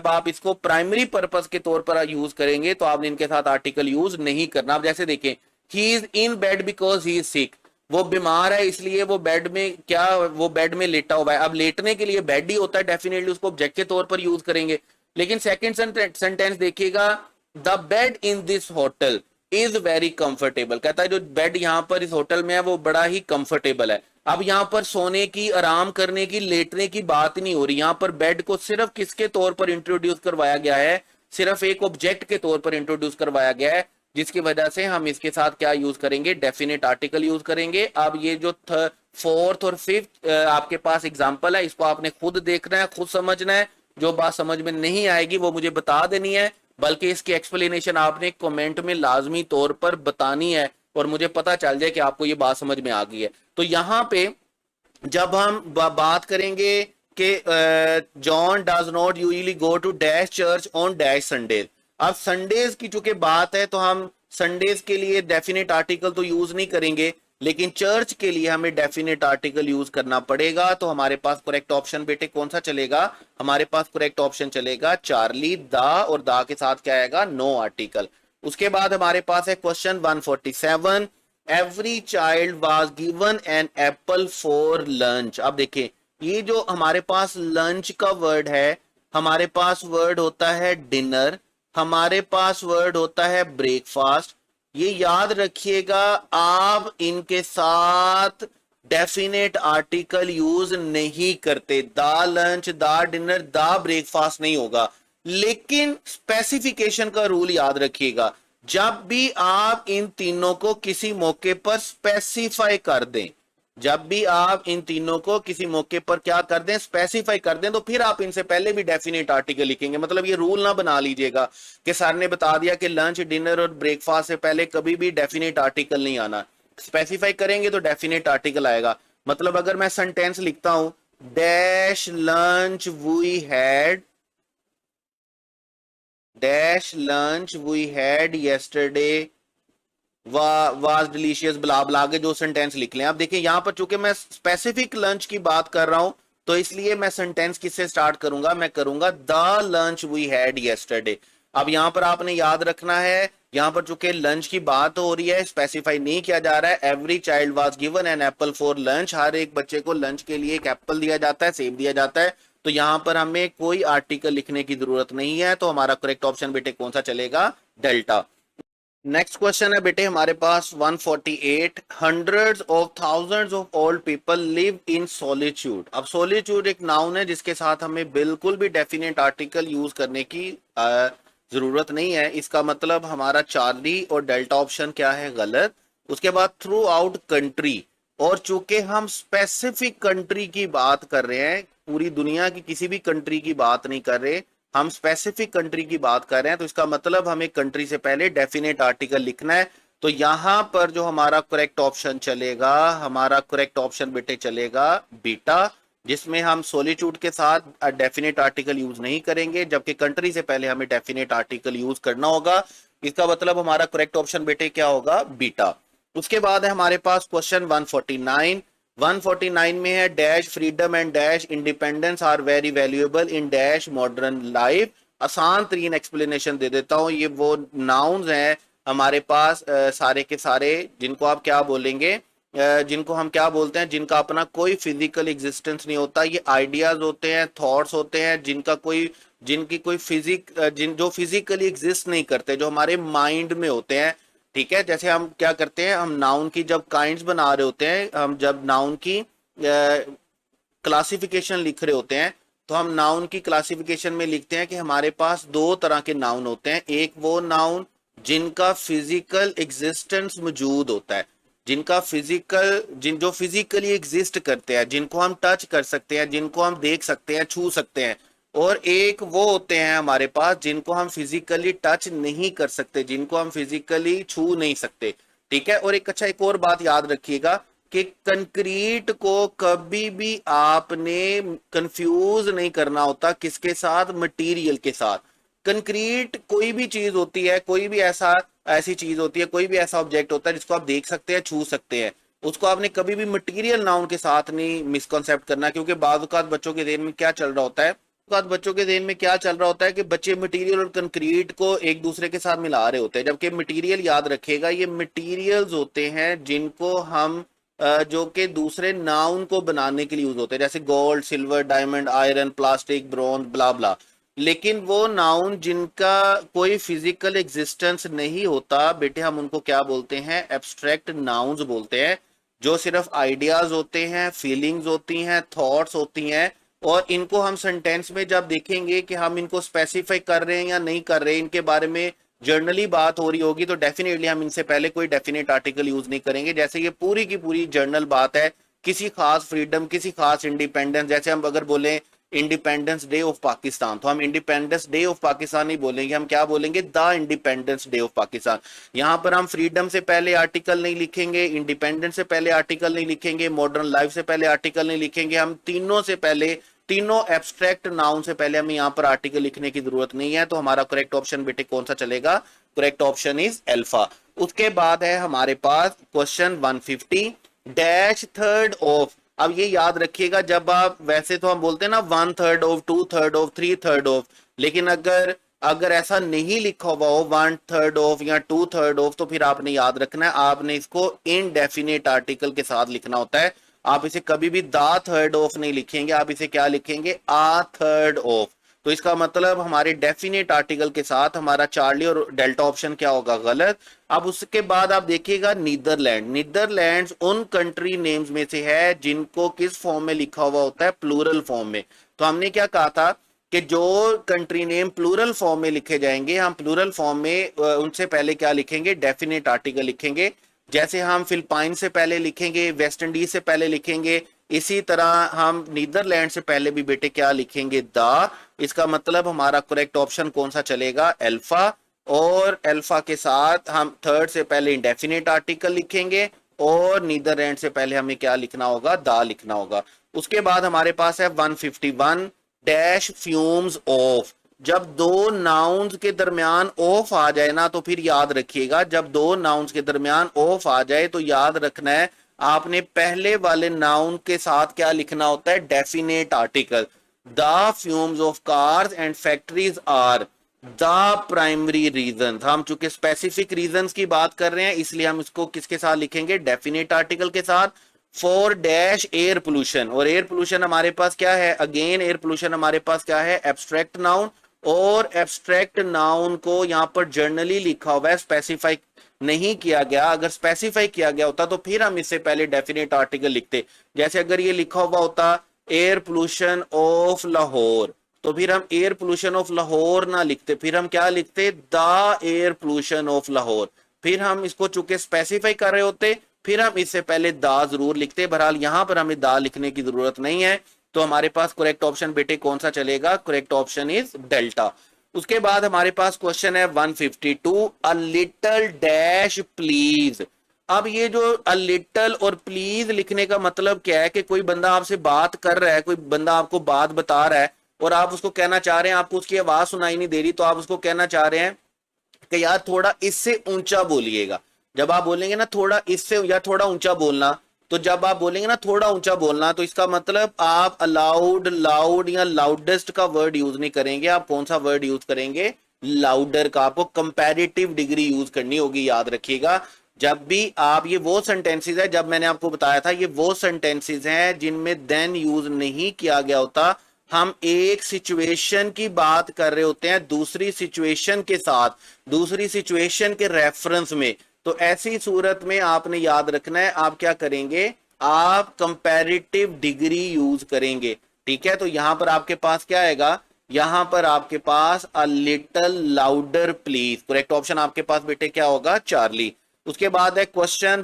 आप इसको प्राइमरी पर्पस के तौर पर यूज करेंगे तो आपने इनके साथ आर्टिकल यूज नहीं करना। अब जैसे देखें, he is in bed because he is sick, वो बीमार है इसलिए वो बेड में वो बेड में लेटा हुआ है। अब लेटने के लिए बेड ही होता है, डेफिनेटली उसको ऑब्जेक्ट के तौर पर यूज करेंगे। लेकिन सेकंड सेंटेंस देखिएगा, the bed in this hotel is very comfortable, कहता है जो बेड यहाँ पर इस होटल में है वो बड़ा ही कंफर्टेबल है। अब यहाँ पर सोने की, आराम करने की, लेटने की बात नहीं हो रही, यहाँ पर बेड को सिर्फ किसके तौर पर इंट्रोड्यूस करवाया गया है, सिर्फ एक ऑब्जेक्ट के तौर पर इंट्रोड्यूस करवाया गया है, जिसकी वजह से हम इसके साथ क्या यूज करेंगे, डेफिनेट आर्टिकल यूज करेंगे। अब ये जो फोर्थ और फिफ्थ आपके पास एग्जाम्पल है, इसको आपने खुद देखना है, खुद समझना है। जो बात समझ में नहीं आएगी वो मुझे बता देनी है, बल्कि इसकी एक्सप्लेनेशन आपने कमेंट में लाजमी तौर पर बतानी है, और मुझे पता चल जाए कि आपको ये बात समझ में आ गई है। तो यहाँ पे जब हम बात करेंगे कि John does not usually go to dash church on dash Sundays, अब संडेज की चूंकि बात है तो हम संडेज के लिए डेफिनेट आर्टिकल तो यूज नहीं करेंगे, लेकिन चर्च के लिए हमें डेफिनेट आर्टिकल यूज करना पड़ेगा। तो हमारे पास करेक्ट ऑप्शन बेटे कौन सा चलेगा? हमारे पास करेक्ट ऑप्शन चलेगा चार्ली, द, और द के साथ क्या आएगा? No article. उसके बाद हमारे पास है question 147, every child was given an apple for lunch. अब देखें, ये जो हमारे पास लंच का वर्ड है, हमारे पास वर्ड होता है डिनर, हमारे पास वर्ड होता है ब्रेकफास्ट। ये याद रखिएगा, आप इनके साथ डेफिनेट आर्टिकल यूज नहीं करते। The lunch, the dinner, the breakfast नहीं होगा। लेकिन स्पेसिफिकेशन का रूल याद रखिएगा, जब भी आप इन तीनों को किसी मौके पर स्पेसिफाई कर दें, जब भी आप इन तीनों को किसी मौके पर क्या कर दें? स्पेसिफाई कर दें, तो फिर आप इनसे पहले भी डेफिनेट आर्टिकल लिखेंगे। मतलब ये रूल ना बना लीजिएगा कि सर ने बता दिया कि लंच, डिनर और ब्रेकफास्ट से पहले कभी भी डेफिनेट आर्टिकल नहीं आना। स्पेसिफाई करेंगे तो डेफिनेट आर्टिकल आएगा। मतलब अगर मैं सेंटेंस लिखता हूं, dash lunch we had, dash lunch we had yesterday was delicious, blah blah के जो सेंटेंस लिख लें। अब देखिए यहां पर चूंकि मैं स्पेसिफिक लंच की बात कर रहा हूं, तो इसलिए मैं सेंटेंस किससे स्टार्ट करूंगा? मैं करूंगा the lunch we had yesterday. अब यहां पर आपने याद रखना है, यहां पर चूंकि लंच की बात हो रही है, स्पेसिफाई नहीं किया जा रहा है। Every child was given an apple for lunch, हर एक बच्चे को लंच के लिए एक एप्पल दिया जाता है, सेब दिया जाता है। तो यहां पर हमें कोई आर्टिकल लिखने की जरूरत नहीं है। तो हमारा करेक्ट ऑप्शन बेटे कौन सा चलेगा? डेल्टा। नेक्स्ट क्वेश्चन है बेटे हमारे पास 148, hundreds of thousands of old people live in solitude. अब सॉलिट्यूड एक नाउन है जिसके साथ हमें बिल्कुल भी डेफिनेट आर्टिकल यूज करने की जरूरत नहीं है। इसका मतलब हमारा चार्ली और डेल्टा ऑप्शन क्या है? गलत। उसके बाद थ्रू आउट कंट्री, और चूंकि हम स्पेसिफिक कंट्री की बात कर रहे हैं, पूरी दुनिया की किसी भी कंट्री की बात नहीं कर रहे, हम स्पेसिफिक कंट्री की बात कर रहे हैं, तो इसका मतलब हमें कंट्री से पहले डेफिनेट आर्टिकल लिखना है। तो यहां पर जो हमारा करेक्ट ऑप्शन चलेगा, हमारा करेक्ट ऑप्शन बेटे चलेगा बीटा, जिसमें हम सोलिट्यूड के साथ डेफिनेट आर्टिकल यूज नहीं करेंगे, जबकि कंट्री से पहले हमें डेफिनेट आर्टिकल यूज करना होगा। इसका मतलब हमारा करेक्ट ऑप्शन बेटे क्या होगा? बीटा। उसके बाद है हमारे पास क्वेश्चन 149, 149 में है dash freedom and dash independence are very valuable in dash modern life. आसान तरीन एक्सप्लेनेशन दे देता हूं, ये वो नाउन्स हैं हमारे पास सारे के सारे, जिनको आप क्या बोलेंगे, जिनको हम क्या बोलते हैं, जिनका अपना कोई फिजिकल एग्जिस्टेंस नहीं होता। ये आइडियाज होते हैं, थॉट्स होते हैं, जिनकी कोई जो फिजिकली एग्जिस्ट नहीं करते, जो हमारे माइंड में होते हैं। ठीक है, जैसे हम क्या करते हैं, हम नाउन की जब काइंड्स बना रहे होते हैं, हम जब नाउन की क्लासिफिकेशन लिख रहे होते हैं, तो हम नाउन की क्लासिफिकेशन में लिखते हैं कि हमारे पास दो तरह के नाउन होते हैं। एक वो नाउन जिनका फिजिकल एग्जिस्टेंस मौजूद होता है, जो फिजिकली एग्जिस्ट करते हैं, जिनको हम टच कर सकते हैं, जिनको हम देख सकते हैं, छू सकते हैं। और एक वो होते हैं हमारे पास जिनको हम फिजिकली टच नहीं कर सकते, जिनको हम फिजिकली छू नहीं सकते। ठीक है, और एक और बात याद रखिएगा कि कंक्रीट को कभी भी आपने कंफ्यूज नहीं करना होता किसके साथ? मटेरियल के साथ। कंक्रीट कोई भी चीज होती है, कोई भी ऐसी चीज होती है, कोई भी ऐसा ऑब्जेक्ट होता है जिसको आप देख सकते हैं, छू सकते हैं, उसको आपने कभी भी मटेरियल नाउन के साथ नहीं मिसकॉन्सेप्ट करना। क्योंकि बाज़ बच्चों के ध्यान में क्या चल रहा होता है, बच्चों के ध्यान में क्या चल रहा होता है कि बच्चे मटेरियल और कंक्रीट को एक दूसरे के साथ मिला रहे होते हैं, जबकि मटेरियल याद रखेगा, ये मटेरियल्स होते हैं जिनको हम जो कि दूसरे नाउन को बनाने के लिए यूज होते हैं, जैसे gold, silver, diamond, iron, plastic, bronze, blah blah. लेकिन वो नाउन जिनका कोई फिजिकल एग्जिस्टेंस नहीं होता बेटे, हम उनको क्या बोलते हैं? एब्स्ट्रैक्ट नाउन्स बोलते हैं, जो सिर्फ आइडियाज होते हैं, फीलिंग्स होती हैं, थॉट्स होती हैं। और इनको हम सेंटेंस में जब देखेंगे कि हम इनको स्पेसिफाई कर रहे हैं या नहीं कर रहे हैं, इनके बारे में जर्नली बात हो रही होगी, तो डेफिनेटली हम इनसे पहले कोई डेफिनेट आर्टिकल यूज नहीं करेंगे। जैसे ये पूरी की पूरी जर्नल बात है, किसी खास फ्रीडम, किसी खास इंडिपेंडेंस। जैसे हम अगर बोलें इंडिपेंडेंस डे ऑफ पाकिस्तान, तो हम इंडिपेंडेंस डे ऑफ पाकिस्तान नहीं बोलेंगे, हम क्या बोलेंगे, the independence day of Pakistan. यहां पर हम फ्रीडम से पहले आर्टिकल नहीं लिखेंगे, इंडिपेंडेंस से पहले आर्टिकल नहीं लिखेंगे, मॉडर्न लाइफ से पहले आर्टिकल नहीं लिखेंगे, हम तीनों से पहले, तीनों एब्स्ट्रैक्ट नाउन से पहले हमें यहां पर आर्टिकल लिखने की जरूरत नहीं है। तो हमारा करेक्ट ऑप्शन बेटे कौन सा चलेगा, करेक्ट ऑप्शन इज अल्फा। उसके बाद है हमारे पास क्वेश्चन 150 डैश थर्ड ऑफ। अब ये याद रखिएगा, जब आप, वैसे तो हम बोलते हैं ना 1/3 ऑफ, 2/3 ऑफ, 3/3 ऑफ, लेकिन अगर अगर ऐसा नहीं लिखा हुआ हो 1/3 ऑफ या 2/3 ऑफ, तो फिर आपने याद रखना है, आपने इसको इनडेफिनेट आर्टिकल के साथ लिखना होता है। आप इसे कभी भी द थर्ड ऑफ नहीं लिखेंगे, आप इसे क्या लिखेंगे, आ थर्ड ऑफ। तो इसका मतलब हमारे डेफिनेट आर्टिकल के साथ हमारा चार्ली और डेल्टा ऑप्शन क्या होगा, गलत। अब उसके बाद आप देखिएगा नीदरलैंड, नीदरलैंड्स उन कंट्री नेम्स में से है जिनको किस फॉर्म में लिखा हुआ होता है, प्लूरल फॉर्म में। तो हमने क्या कहा था कि जो कंट्री नेम प्लूरल फॉर्म में लिखे जाएंगे, हम प्लूरल फॉर्म में उनसे पहले क्या लिखेंगे, डेफिनेट आर्टिकल लिखेंगे। जैसे हम फिलिपाइन से पहले लिखेंगे, वेस्ट इंडीज से पहले लिखेंगे, इसी तरह हम नीदरलैंड से पहले भी बेटे क्या लिखेंगे, द। इसका मतलब हमारा करेक्ट ऑप्शन कौन सा चलेगा, अल्फा। और अल्फा के साथ हम थर्ड से पहले इंडेफिनेट आर्टिकल लिखेंगे और नीदरलैंड से पहले हमें क्या लिखना होगा, द लिखना होगा। उसके बाद हमारे पास है 151 डैश फ्यूम्स ऑफ। जब दो नाउन्स के दरमियान ऑफ आ जाए ना, तो फिर याद रखिएगा, जब दो नाउन्स के दरमियान ऑफ आ जाए तो याद रखना है आपने पहले वाले नाउन के साथ क्या लिखना होता है, definite article. The fumes of cars and factories are the primary reason. हम चूंकि स्पेसिफिक रीजंस की बात कर रहे हैं, इसलिए हम इसको किसके साथ लिखेंगे, डेफिनेट आर्टिकल के साथ। फॉर डैश एयर पोल्यूशन, और एयर पोल्यूशन हमारे पास क्या है, अगेन एयर पोल्यूशन हमारे पास क्या है, एब्स्ट्रैक्ट नाउन। और एब्स्ट्रैक्ट नाउन को यहां पर जर्नली लिखा हुआ है, स्पेसिफाई नहीं किया गया। अगर स्पेसिफाई किया गया होता तो फिर हम इससे पहले डेफिनेट आर्टिकल लिखते। जैसे अगर ये लिखा हुआ होता एयर पोल्यूशन ऑफ लाहौर, तो फिर हम एयर पोल्यूशन ऑफ लाहौर ना लिखते, फिर हम क्या लिखते, the air pollution of Lahore. फिर हम इसको चूंकि स्पेसिफाई कर रहे होते, फिर हम इससे पहले द जरूर लिखते। बहरहाल यहां पर हमें द लिखने की जरूरत नहीं है। तो हमारे पास करेक्ट ऑप्शन बेटे कौन सा चलेगा, करेक्ट ऑप्शन इज डेल्टा। उसके बाद हमारे पास क्वेश्चन है 152 अ लिटल डैश प्लीज। अब ये जो अ लिटल और प्लीज लिखने का मतलब क्या है कि कोई बंदा आपसे बात कर रहा है, कोई बंदा आपको बात बता रहा है और आप उसको कहना चाह रहे हैं, आपको उसकी आवाज सुनाई नहीं दे रही, तो आप उसको कहना चाह रहे हैं कि यार थोड़ा इससे ऊंचा बोलिएगा। जब आप बोलेंगे ना थोड़ा इससे या थोड़ा ऊंचा बोलना, तो जब आप बोलेंगे ना थोड़ा ऊंचा बोलना, तो इसका मतलब आप अलाउड, लाउड या लाउडेस्ट का वर्ड यूज नहीं करेंगे। आप कौन सा वर्ड यूज करेंगे, लाउडर का। आपको कंपैरेटिव डिग्री यूज करनी होगी, याद रखिएगा। जब भी आप, ये वो सेंटेंसेस है, जब मैंने आपको बताया था ये वो सेंटेंसेस हैं जिनमें देन यूज नहीं किया गया होता। हम एक सिचुएशन की बात कर रहे होते हैं दूसरी सिचुएशन के साथ, दूसरी सिचुएशन के रेफरेंस में। तो ऐसी सूरत में आपने याद रखना है, आप क्या करेंगे, आप कंपैरेटिव डिग्री यूज करेंगे। ठीक है, तो यहां पर आपके पास क्या आएगा, यहां पर आपके पास a little louder please. Correct option आपके पास बेटे क्या होगा, चार्ली। उसके बाद है क्वेश्चन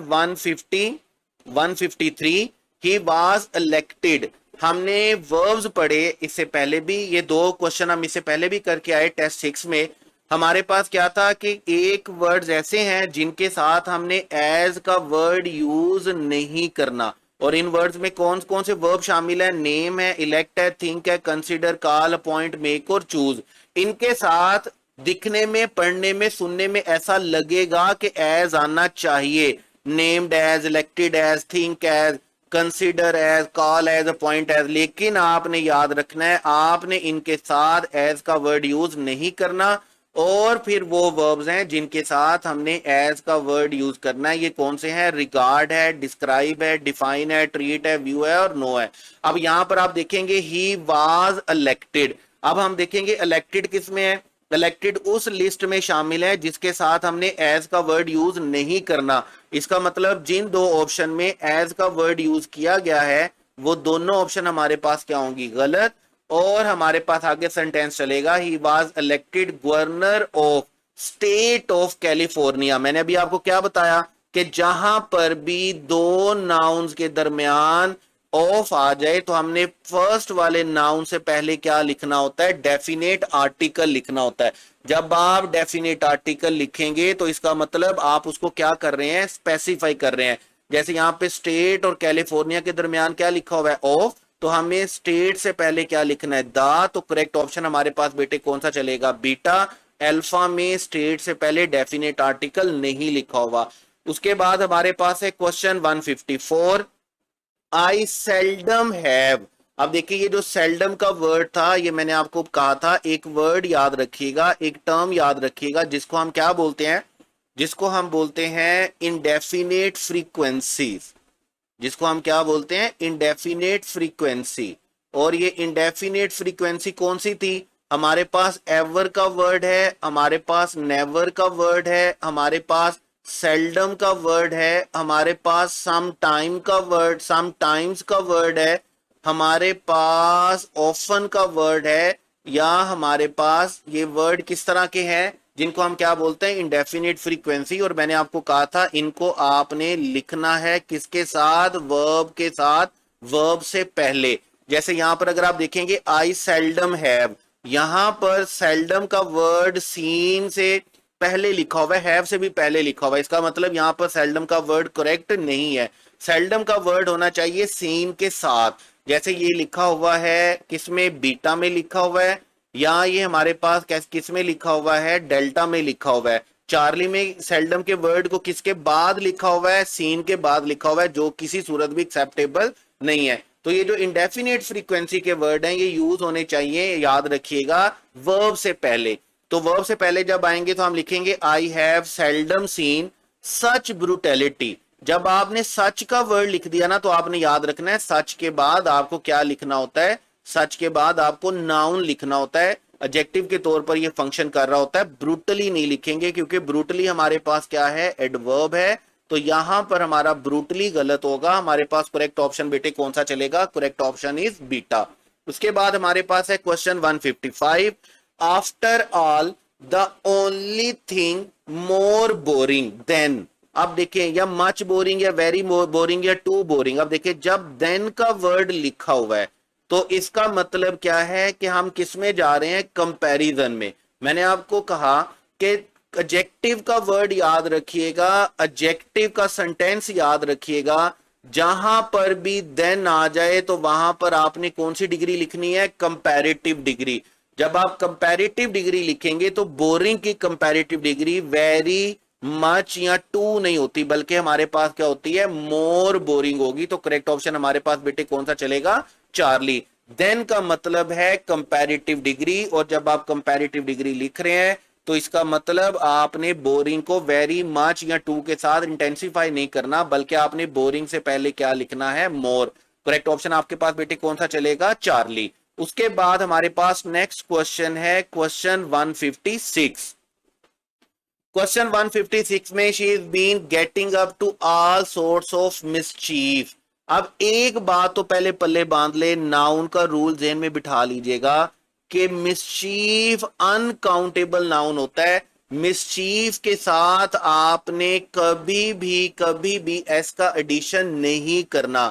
153 ही वाज इलेक्टेड। हमने वर्ब्स पढ़े इससे पहले भी, ये दो क्वेश्चन हम इससे पहले भी करके आए टेस्ट 6 में। हमारे पास क्या था कि एक वर्ड्स ऐसे हैं जिनके साथ हमने एज का वर्ड यूज नहीं करना। और इन वर्ड्स में कौन कौन से वर्ब शामिल है, नेम है, इलेक्ट है, थिंक है, कंसीडर, कॉल, अपॉइंट, मेक और चूज। इनके साथ दिखने में, पढ़ने में, सुनने में ऐसा लगेगा कि एज आना चाहिए। Named as, elected as, think as, consider as, call as, appoint as. लेकिन आपने याद रखना है आपने इनके साथ एज का वर्ड यूज नहीं करना। और फिर वो वर्ब्स हैं जिनके साथ हमने एज का वर्ड यूज करना है। ये कौन से हैं, रिगार्ड है, डिस्क्राइब है, डिफाइन है, ट्रीट है, व्यू है और नो है। अब यहां पर आप देखेंगे ही वाज इलेक्टेड। अब हम देखेंगे इलेक्टेड किस में है, इलेक्टेड उस लिस्ट में शामिल है जिसके साथ हमने एज का वर्ड यूज नहीं करना। इसका मतलब जिन दो ऑप्शन में एज का वर्ड यूज किया गया है वो दोनों ऑप्शन हमारे पास क्या होंगी, गलत। और हमारे पास आगे सेंटेंस चलेगा ही was elected governor of state of California. मैंने अभी आपको क्या बताया कि जहां पर भी दो नाउन्स के दरमियान ऑफ आ जाए तो हमने फर्स्ट वाले नाउन से पहले क्या लिखना होता है, डेफिनेट आर्टिकल लिखना होता है। जब आप डेफिनेट आर्टिकल लिखेंगे तो इसका मतलब आप उसको क्या कर रहे हैं, स्पेसिफाई कर रहे हैं। जैसे यहाँ पे स्टेट और कैलिफोर्निया के दरमियान क्या लिखा हुआ है, ऑफ, तो हमें स्टेट से पहले क्या लिखना है, दा। तो करेक्ट ऑप्शन हमारे पास बेटे कौन सा चलेगा, बीटा। अल्फा में स्टेट से पहले डेफिनेट आर्टिकल नहीं लिखा हुआ। उसके बाद हमारे पास है क्वेश्चन 154, आई सेल्डम हैव। अब देखिए ये जो सेल्डम का वर्ड था, ये मैंने आपको कहा था, एक वर्ड याद रखिएगा, एक टर्म याद रखिएगा जिसको हम क्या बोलते हैं, जिसको हम बोलते हैं इंडेफिनेट फ्रीक्वेंसीज। जिसको हम क्या बोलते हैं, इंडेफिनेट फ्रीक्वेंसी। और ये इंडेफिनेट फ्रीक्वेंसी कौन सी थी, हमारे पास एवर का वर्ड है, हमारे पास नेवर का वर्ड है, हमारे पास सेल्डम का वर्ड है, हमारे पास सम टाइम का वर्ड, सम टाइम्स का वर्ड है, हमारे पास ऑफन का वर्ड है, या हमारे पास ये वर्ड किस तरह के हैं जिनको हम क्या बोलते हैं, इंडेफिनिट फ्रीक्वेंसी। और मैंने आपको कहा था इनको आपने लिखना है किसके साथ, वर्ब के साथ, वर्ब से पहले। जैसे यहां पर अगर आप देखेंगे आई सेल्डम हैव, यहां पर सेल्डम का वर्ड सीन से पहले लिखा हुआ है, हैव से भी पहले लिखा हुआ है। इसका मतलब यहां पर सेल्डम का वर्ड करेक्ट नहीं है। सेल्डम का वर्ड होना चाहिए सीन के साथ। जैसे ये लिखा हुआ है किसमें, बीटा में लिखा हुआ है, या ये हमारे पास किस में लिखा हुआ है, डेल्टा में लिखा हुआ है। चार्ली में सेल्डम के वर्ड को किसके बाद लिखा हुआ है, सीन के बाद लिखा हुआ है, जो किसी सूरत भी एक्सेप्टेबल नहीं है। तो ये जो इंडेफिनेट फ्रीक्वेंसी के वर्ड हैं ये यूज होने चाहिए, याद रखिएगा, वर्ब से पहले। तो वर्ब से पहले जब आएंगे तो हम लिखेंगे I have seldom scene such brutality. जब आपने सच का वर्ड लिख दिया ना तो आपने याद रखना है सच के बाद आपको क्या लिखना होता है, सच के बाद आपको नाउन लिखना होता है, एडजेक्टिव के तौर पर ये फंक्शन कर रहा होता है। ब्रूटली नहीं लिखेंगे क्योंकि ब्रूटली हमारे पास क्या है, एडवर्ब है। तो यहां पर हमारा ब्रूटली गलत होगा। हमारे पास करेक्ट ऑप्शन बेटे कौन सा चलेगा, करेक्ट ऑप्शन इज बीटा। उसके बाद हमारे पास है question 155, after all the only thing more boring than. अब देखें, या मच बोरिंग, या वेरी बोरिंग, या टू बोरिंग। अब देखें जब देन का वर्ड लिखा हुआ है तो इसका मतलब क्या है कि हम किस में जा रहे हैं, कंपैरिजन में। मैंने आपको कहा कि एडजेक्टिव का वर्ड याद रखिएगा, एडजेक्टिव का सेंटेंस याद रखिएगा, जहां पर भी देन आ जाए तो वहां पर आपने कौन सी डिग्री लिखनी है, कंपैरेटिव डिग्री। जब आप कंपैरेटिव डिग्री लिखेंगे तो बोरिंग की कंपैरेटिव डिग्री वेरी, मच या टू नहीं होती, बल्कि हमारे पास क्या होती है, मोर बोरिंग होगी। तो करेक्ट ऑप्शन हमारे पास बेटे कौन सा चलेगा, चार्ली। देन का मतलब है कंपैरेटिव डिग्री, और जब आप कंपैरेटिव डिग्री लिख रहे हैं तो इसका मतलब आपने बोरिंग को वेरी, मच या टू के साथ इंटेंसिफाई नहीं करना, बल्कि आपने बोरिंग से पहले क्या लिखना है, मोर। करेक्ट ऑप्शन आपके पास बेटे कौन सा चलेगा, चार्ली। उसके बाद हमारे पास नेक्स्ट क्वेश्चन है क्वेश्चन 156। क्वेश्चन 156 में she is been getting up to all sorts of mischief. अब एक बात तो पहले पल्ले बांध ले, नाउन का रूल जेहन में बिठा लीजिएगा कि मिसचीफ अनकाउंटेबल नाउन होता है। मिसचीफ के साथ आपने कभी भी एस का एडिशन नहीं करना।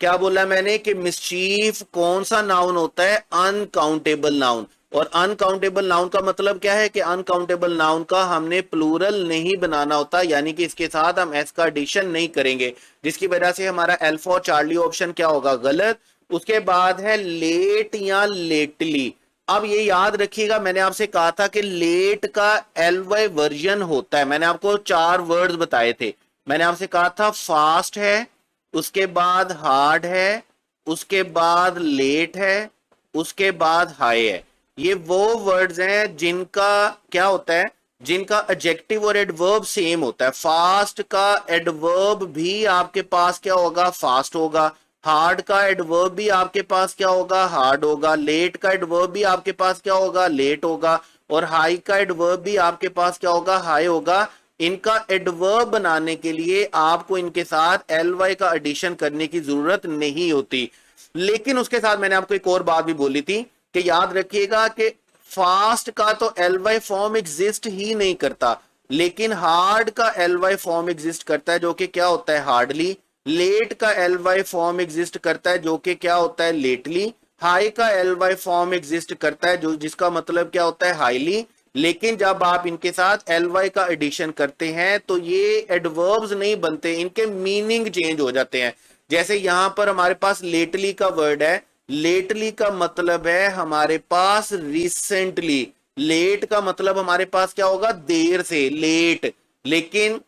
क्या बोला मैंने कि मिसचीफ कौन सा नाउन होता है, अनकाउंटेबल नाउन। और अनकाउंटेबल नाउन का मतलब क्या है कि अनकाउंटेबल नाउन का हमने प्लूरल नहीं बनाना होता, यानी कि इसके साथ हम एस का एडिशन नहीं करेंगे, जिसकी वजह से हमारा अल्फा और चार्ली ऑप्शन क्या होगा, गलत। उसके बाद है लेट या लेटली। अब ये याद रखिएगा, मैंने आपसे कहा था कि लेट का एलवाई वर्जन होता है। मैंने आपको 4 वर्ड्स बताए थे। मैंने आपसे कहा था फास्ट है, उसके बाद हार्ड है, उसके बाद लेट है, उसके बाद हाई है। ये वो वर्ड्स हैं जिनका क्या होता है, जिनका एडजेक्टिव और एडवर्ब सेम होता है। फास्ट का एडवर्ब भी आपके पास क्या होगा, फास्ट होगा। हार्ड का एडवर्ब भी आपके पास क्या होगा, हार्ड होगा। लेट का एडवर्ब भी आपके पास क्या होगा, लेट होगा। और हाई का एडवर्ब भी आपके पास क्या होगा, हाई होगा। इनका एडवर्ब बनाने के लिए आपको इनके साथ एल वाई का एडिशन करने की जरूरत नहीं होती। लेकिन उसके साथ मैंने आपको एक और बात भी बोली थी कि याद रखिएगा कि फास्ट का तो एल वाई फॉर्म एग्जिस्ट ही नहीं करता, लेकिन हार्ड का एल वाई फॉर्म एग्जिस्ट करता है, जो कि क्या होता है, हार्डली। लेट का एल वाई फॉर्म एग्जिस्ट करता है जो कि क्या होता है लेटली, हाई का एल वाई फॉर्म एग्जिस्ट करता है जो जिसका मतलब क्या होता है हाईली। लेकिन जब आप इनके साथ एल वाई का एडिशन करते हैं तो ये एडवर्ब्स नहीं बनते, इनके मीनिंग चेंज हो जाते हैं। जैसे यहां पर हमारे पास लेटली का वर्ड है, लेटली का मतलब है हमारे पास रिसेंटली, लेट का मतलब हमारे पास क्या होगा देर से, लेट। लेकिन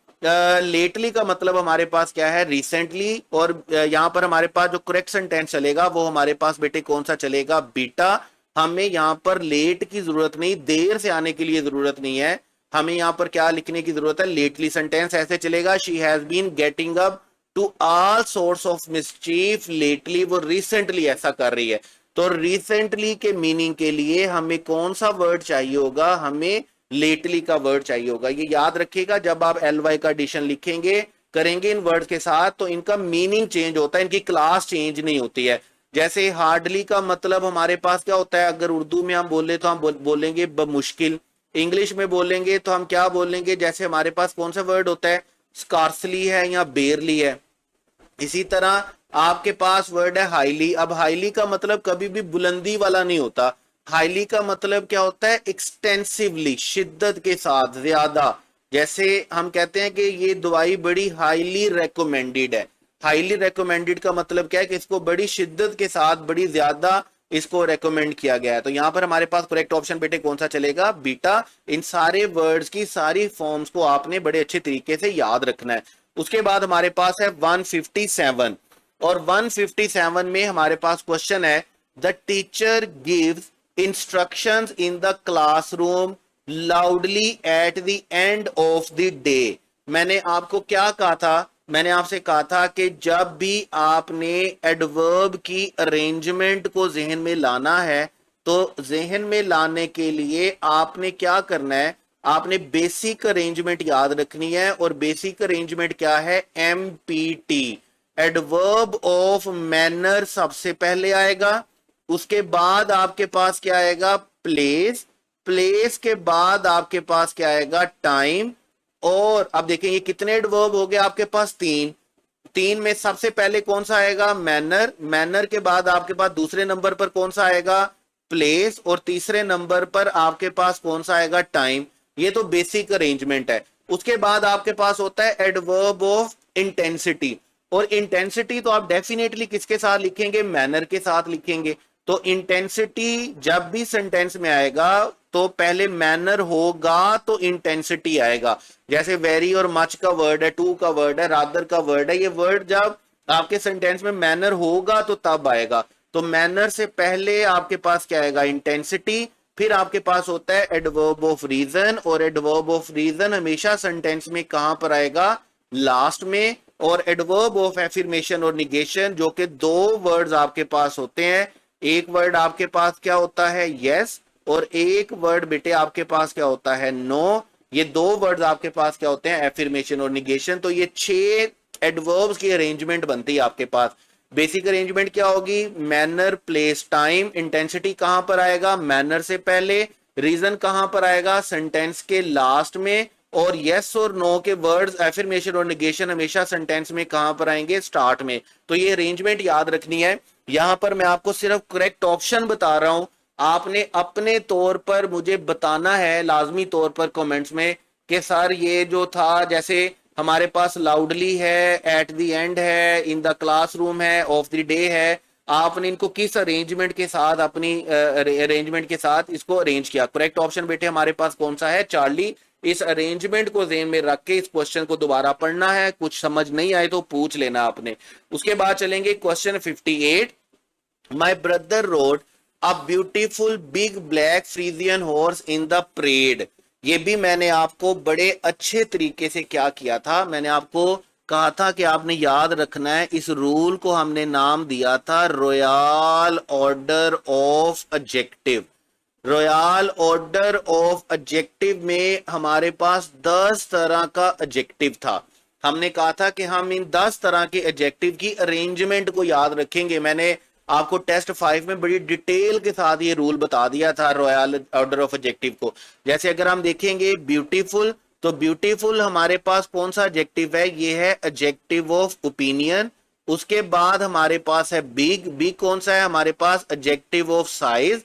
लेटली का मतलब हमारे पास क्या है रिसेंटली। और यहां पर हमारे पास जो करेक्ट सेंटेंस चलेगा वो हमारे पास बेटे कौन सा चलेगा बीटा। हमें यहां पर लेट की जरूरत नहीं, देर से आने के लिए जरूरत नहीं है, हमें यहां पर क्या लिखने की जरूरत है लेटली। सेंटेंस ऐसे चलेगा she has been getting up to all sorts of mischief lately, वो रिसेंटली ऐसा कर रही है। तो रिसेंटली के मीनिंग के लिए हमें कौन सा वर्ड चाहिए होगा, हमें लेटली का वर्ड चाहिए होगा। ये याद रखिएगा जब आप एल वाई का एडिशन लिखेंगे करेंगे इन वर्ड के साथ तो इनका मीनिंग चेंज होता है, इनकी क्लास चेंज नहीं होती है। जैसे हार्डली का मतलब हमारे पास क्या होता है, अगर उर्दू में हम बोले तो हम बोलेंगे मुश्किल, इंग्लिश में बोलेंगे तो हम क्या बोलेंगे, जैसे हमारे पास कौन सा वर्ड होता है स्कार्सली है या बेरली है। इसी तरह आपके पास वर्ड है हाईली। अब हाईली का मतलब कभी भी बुलंदी वाला नहीं होता, हाईली का मतलब क्या होता है एक्सटेंसिवली, शिद्दत के साथ, ज्यादा। जैसे हम कहते हैं कि ये दवाई बड़ी हाईली रेकमेंडेड है, हाईली रेकमेंडेड का मतलब क्या है कि इसको बड़ी शिद्दत के साथ बड़ी ज्यादा इसको रेकमेंड किया गया है। तो यहां पर हमारे पास करेक्ट ऑप्शन बेटे कौन सा चलेगा बीटा। इन सारे वर्ड्स की सारी फॉर्म्स को आपने बड़े अच्छे तरीके से याद रखना है। उसके बाद हमारे पास है 157, और 157 में हमारे पास क्वेश्चन है the teacher gives instructions in the classroom loudly at the end of the day. मैंने आपको क्या कहा था, मैंने आपसे कहा था कि जब भी आपने एडवर्ब की अरेंजमेंट को जहन में लाना है तो जहन में लाने के लिए आपने क्या करना है, आपने बेसिक अरेंजमेंट याद रखनी है। और बेसिक अरेंजमेंट क्या है एमपीटी, एडवर्ब ऑफ मैनर सबसे पहले आएगा, उसके बाद आपके पास क्या आएगा प्लेस, प्लेस के बाद आपके पास क्या आएगा टाइम। और अब देखें ये कितने एडवर्ब हो गए आपके पास तीन, तीन में सबसे पहले कौन सा आएगा मैनर, मैनर के बाद आपके पास दूसरे नंबर पर कौन सा आएगा प्लेस, और तीसरे नंबर पर आपके पास कौन सा आएगा टाइम। ये तो बेसिक अरेंजमेंट है। उसके बाद आपके पास होता है एडवर्ब ऑफ इंटेंसिटी, और इंटेंसिटी तो आप डेफिनेटली किसके साथ लिखेंगे मैनर के साथ लिखेंगे। तो इंटेंसिटी जब भी सेंटेंस में आएगा तो पहले मैनर होगा तो इंटेंसिटी आएगा। जैसे वेरी और मच का वर्ड है, टू का वर्ड है, रादर का वर्ड है, ये वर्ड जब आपके सेंटेंस में मैनर होगा तो तब आएगा। तो मैनर से पहले आपके पास क्या आएगा इंटेंसिटी, फिर आपके पास होता है एडवर्ब ऑफ रीजन, और एडवर्ब ऑफ रीजन हमेशा सेंटेंस में कहां पर आएगा लास्ट में। और एडवर्ब ऑफ एफर्मेशन और निगेशन जो कि दो वर्ड्स आपके पास होते हैं, एक वर्ड आपके पास क्या होता है यस, और एक वर्ड बेटे आपके पास क्या होता है नो। ये दो वर्ड्स आपके पास क्या होते हैं एफर्मेशन और निगेशन। तो ये 6 एडवर्ब्स की अरेंजमेंट बनती है आपके पास। बेसिक अरेंजमेंट क्या होगी मैनर प्लेस टाइम, इंटेंसिटी कहां पर आएगा मैनर से पहले, रीजन कहां पर आएगा सेंटेंस के लास्ट में, और यस और नो के वर्ड्स एफर्मेशन और निगेशन हमेशा सेंटेंस में कहां पर आएंगे स्टार्ट में। तो ये अरेंजमेंट याद रखनी है। यहां पर मैं आपको सिर्फ करेक्ट ऑप्शन बता रहा हूं, आपने अपने तौर पर मुझे बताना है लाजमी तौर पर कमेंट्स में कि सर ये जो था जैसे हमारे पास लाउडली है, एट द एंड है, इन द क्लासरूम है, ऑफ द डे है, आपने इनको किस अरेंजमेंट के साथ अपनी अरेंजमेंट के साथ इसको अरेंज किया। करेक्ट ऑप्शन बेटे हमारे पास कौन सा है चार्ली। इस अरेंजमेंट को ज़हन में रख के इस क्वेश्चन को दोबारा पढ़ना है, कुछ समझ नहीं आए तो पूछ लेना आपने। उसके बाद चलेंगे question 58। My brother road a beautiful big black Friesian horse in the parade. ये भी मैंने आपको बड़े अच्छे तरीके से क्या किया था, मैंने आपको कहा था कि आपने याद रखना है। इस रूल को हमने नाम दिया था royal order of adjective. Royal order of adjective में हमारे पास 10 तरह का एडजेक्टिव था। हमने कहा था कि हम इन 10 तरह के एडजेक्टिव की अरेंजमेंट को याद रखेंगे। मैंने आपको टेस्ट 5 में बड़ी डिटेल के साथ ये रूल बता दिया था रॉयल ऑर्डर ऑफ एडजेक्टिव को। जैसे अगर हम देखेंगे ब्यूटीफुल, तो ब्यूटीफुल हमारे पास कौन सा एडजेक्टिव है, ये है एडजेक्टिव ऑफ ओपिनियन। उसके बाद हमारे पास है बिग, बिग कौन सा है हमारे पास, एडजेक्टिव ऑफ साइज।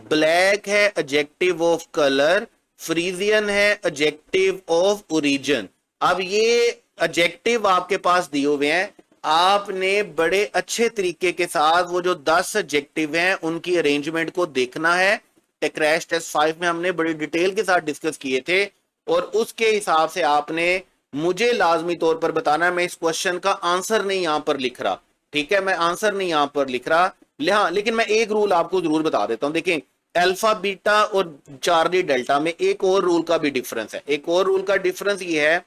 ब्लैक है एडजेक्टिव ऑफ कलर। फ्रीजियन है एडजेक्टिव ऑफ ओरिजिन। अब ये एडजेक्टिव आपके पास दिए हुए हैं, आपने बड़े अच्छे तरीके के साथ वो जो 10 एडजेक्टिव हैं उनकी अरेंजमेंट को देखना है। क्रैश टेस्ट 5 में हमने बड़ी डिटेल के साथ डिस्कस किए थे, और उसके हिसाब से आपने मुझे लाजमी तौर पर बताना है। मैं इस क्वेश्चन का आंसर नहीं यहां पर लिख रहा, ठीक है, मैं आंसर नहीं यहां पर लिख रहा, लेकिन मैं एक रूल आपको जरूर बता देता हूं। देखें, अल्फा बीटा और चार्ली डेल्टा में एक और रूल का भी डिफरेंस है। एक और रूल का डिफरेंस ये है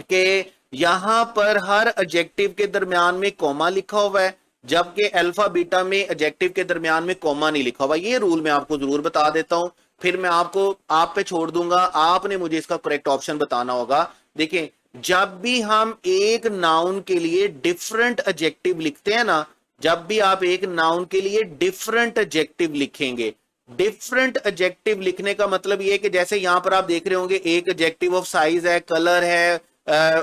कि यहां पर हर एडजेक्टिव के दरमियान में कॉमा लिखा हुआ है, जबकि अल्फा बीटा में एडजेक्टिव के दरमियान में कॉमा नहीं लिखा हुआ। ये रूल मैं आपको जरूर बता देता हूं, फिर मैं आपको आप पे छोड़ दूंगा, आपने मुझे इसका करेक्ट ऑप्शन बताना होगा। देखिए, जब भी हम एक नाउन के लिए डिफरेंट एडजेक्टिव लिखते हैं ना, जब भी आप एक नाउन के लिए डिफरेंट एडजेक्टिव लिखेंगे, डिफरेंट एडजेक्टिव लिखने का मतलब ये है कि जैसे यहां पर आप देख रहे होंगे एक एडजेक्टिव ऑफ साइज है, कलर है,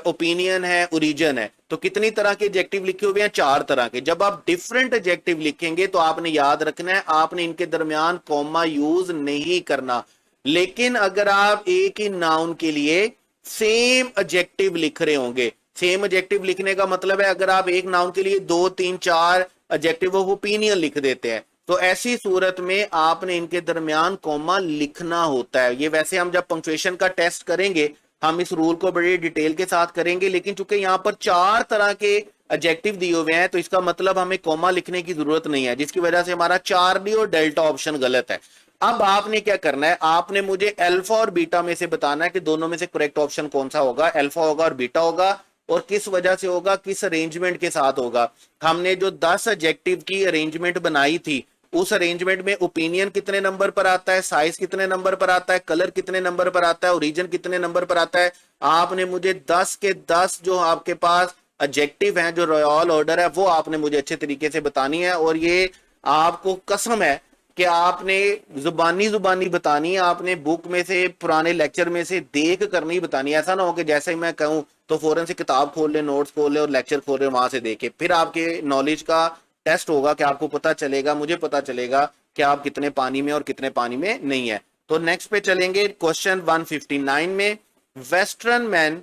ओपिनियन है, ओरिजिन है, तो कितनी तरह के एडजेक्टिव लिखे हुए हैं, 4 तरह के। जब आप डिफरेंट एडजेक्टिव लिखेंगे तो आपने याद रखना है आपने इनके दरमियान कॉमा यूज नहीं करना। लेकिन अगर आप एक ही नाउन के लिए सेम एडजेक्टिव लिख रहे होंगे, सेम एडजेक्टिव लिखने का मतलब है अगर आप एक नाउन के लिए 2 3 4 एडजेक्टिव ऑफ ओपिनियन लिख देते हैं, तो ऐसी सूरत में आपने इनके दरमियान कॉमा लिखना होता है। ये वैसे हम जब पंक्चुएशन का टेस्ट करेंगे हम इस रूल को बड़ी डिटेल के साथ करेंगे, लेकिन चूंकि यहां पर 4 तरह के एडजेक्टिव दिए हुए हैं तो इसका मतलब हमें कॉमा लिखने की जरूरत नहीं है, जिसकी वजह से हमारा चार्ली और डेल्टा ऑप्शन गलत है। अब आपने क्या करना है, आपने मुझे अल्फा और बीटा में से बताना है कि दोनों में से करेक्ट ऑप्शन कौन सा होगा, अल्फा होगा और बीटा होगा, और किस वजह से होगा, किस अरेंजमेंट के साथ होगा। हमने जो 10 एडजेक्टिव की अरेंजमेंट बनाई थी, उस अरेंजमेंट में ओपिनियन कितने नंबर पर आता है, साइज कितने नंबर पर आता है, कलर कितने नंबर पर आता है, ओरिजिन कितने नंबर पर आता है। आपने मुझे 10 के 10 जो आपके पास एडजेक्टिव हैं, जो रॉयल ऑर्डर है, वो आपने मुझे अच्छे तरीके से बतानी है। और ये आपको कसम है कि आपने जुबानी बतानी है, आपने बुक में से, पुराने लेक्चर में से देख कर नहीं बतानी। ऐसा ना हो कि जैसे ही मैं कहूं तो फौरन से किताब खोल ले, नोट्स खोल ले और लेक्चर खोल ले, वहां से देखे, फिर आपके नॉलेज का टेस्ट होगा कि आपको पता चलेगा, मुझे पता चलेगा कि आप कितने पानी में और कितने पानी में नहीं है। तो नेक्स्ट पे चलेंगे, क्वेश्चन 159 में, western man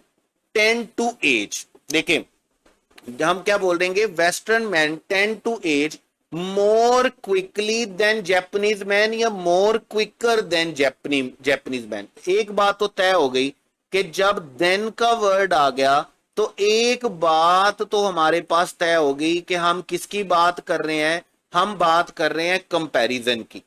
tend to age. देखिए, हम क्या बोल देंगे, western man tend to age more quickly than Japanese man, या more quicker than Japanese man. एक बात तो तय हो गई कि जब देन का वर्ड आ गया तो एक बात तो हमारे पास तय हो गई कि हम किसकी बात कर रहे हैं, हम बात कर रहे हैं कंपैरिजन की।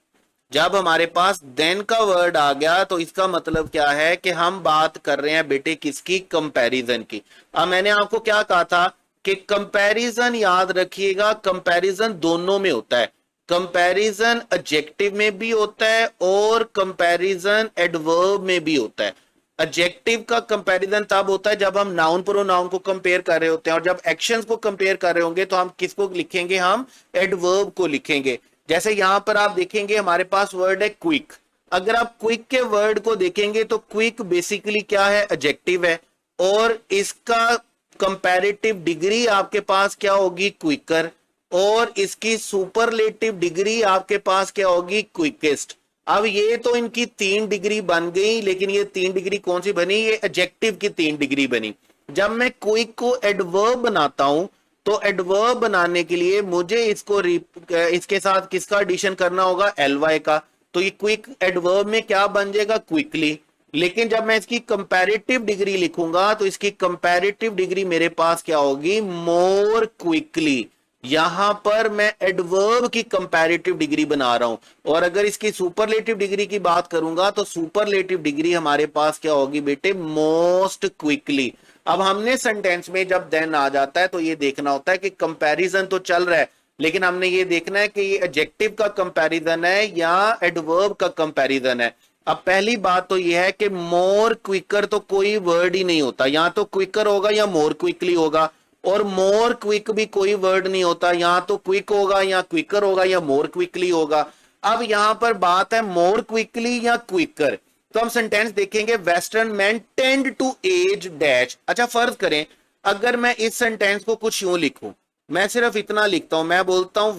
जब हमारे पास देन का वर्ड आ गया तो इसका मतलब क्या है कि हम बात कर रहे हैं बेटे किसकी, कंपैरिजन की। अब मैंने आपको क्या कहा था कि कंपैरिजन याद रखिएगा, कंपैरिजन दोनों में होता है। कंपैरिजन एडजेक्टिव में भी होता है और कंपैरिजन एडवर्ब में भी होता है। एडजेक्टिव का कंपैरिजन तब होता है जब हम नाउन प्रोनाउन को कंपेयर कर रहे होते हैं, और जब एक्शंस को कंपेयर कर रहे होंगे तो हम किसको लिखेंगे, हम एडवर्ब को लिखेंगे। जैसे यहां पर आप देखेंगे हमारे पास वर्ड है क्विक। अगर आप क्विक के वर्ड को देखेंगे तो क्विक बेसिकली क्या है, एडजेक्टिव है, और इसका कंपैरेटिव डिग्री आपके पास क्या होगी, क्विकर, और इसकी सुपरलेटिव डिग्री आपके पास क्या होगी, क्विकेस्ट। अब ये तो इनकी 3 डिग्री बन गई, लेकिन ये 3 डिग्री कौन सी बनी, ये एडजेक्टिव की 3 डिग्री बनी। जब मैं क्विक को एडवर्ब बनाता हूं तो एडवर्ब बनाने के लिए मुझे इसके साथ किसका एडिशन करना होगा, एलवाई का। तो ये क्विक एडवर्ब में क्या बन जाएगा, क्विकली। लेकिन जब मैं इसकी कंपैरेटिव डिग्री लिखूंगा तो इसकी कंपैरेटिव डिग्री मेरे पास क्या होगी, मोर क्विकली। यहां पर मैं एडवर्ब की कंपैरेटिव डिग्री बना रहा हूं। और अगर इसकी सुपरलेटिव डिग्री की बात करूंगा तो सुपरलेटिव डिग्री हमारे पास क्या होगी बेटे, मोस्ट क्विकली। अब हमने सेंटेंस में जब देन आ जाता है तो ये देखना होता है कि कंपैरिजन तो चल रहा है, लेकिन हमने ये देखना है कि ये एडजेक्टिव का कंपैरिजन है या एडवर्ब का कंपैरिजन है। अब पहली बात तो ये है कि मोर क्विकर तो कोई वर्ड ही नहीं होता, या तो क्विकर होगा या मोर क्विकली होगा, और मोर क्विक भी कोई वर्ड नहीं होता, यहां तो क्विक होगा या क्विकर होगा या मोर क्विकली होगा। अब यहां पर बात है मोर क्विकली या क्विकर। तो हम सेंटेंस देखेंगे western man tend to age dash. अच्छा फर्ज करें अगर मैं इस सेंटेंस को कुछ यूं लिखूं, मैं सिर्फ इतना लिखता हूं, मैं बोलता हूं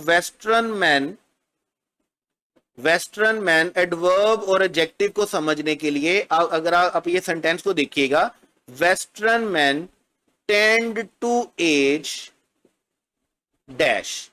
वेस्टर्न मैन एडवर्ब और एडजेक्टिव को समझने के लिए अगर आप ये सेंटेंस को देखिएगा, western man tend to age dash.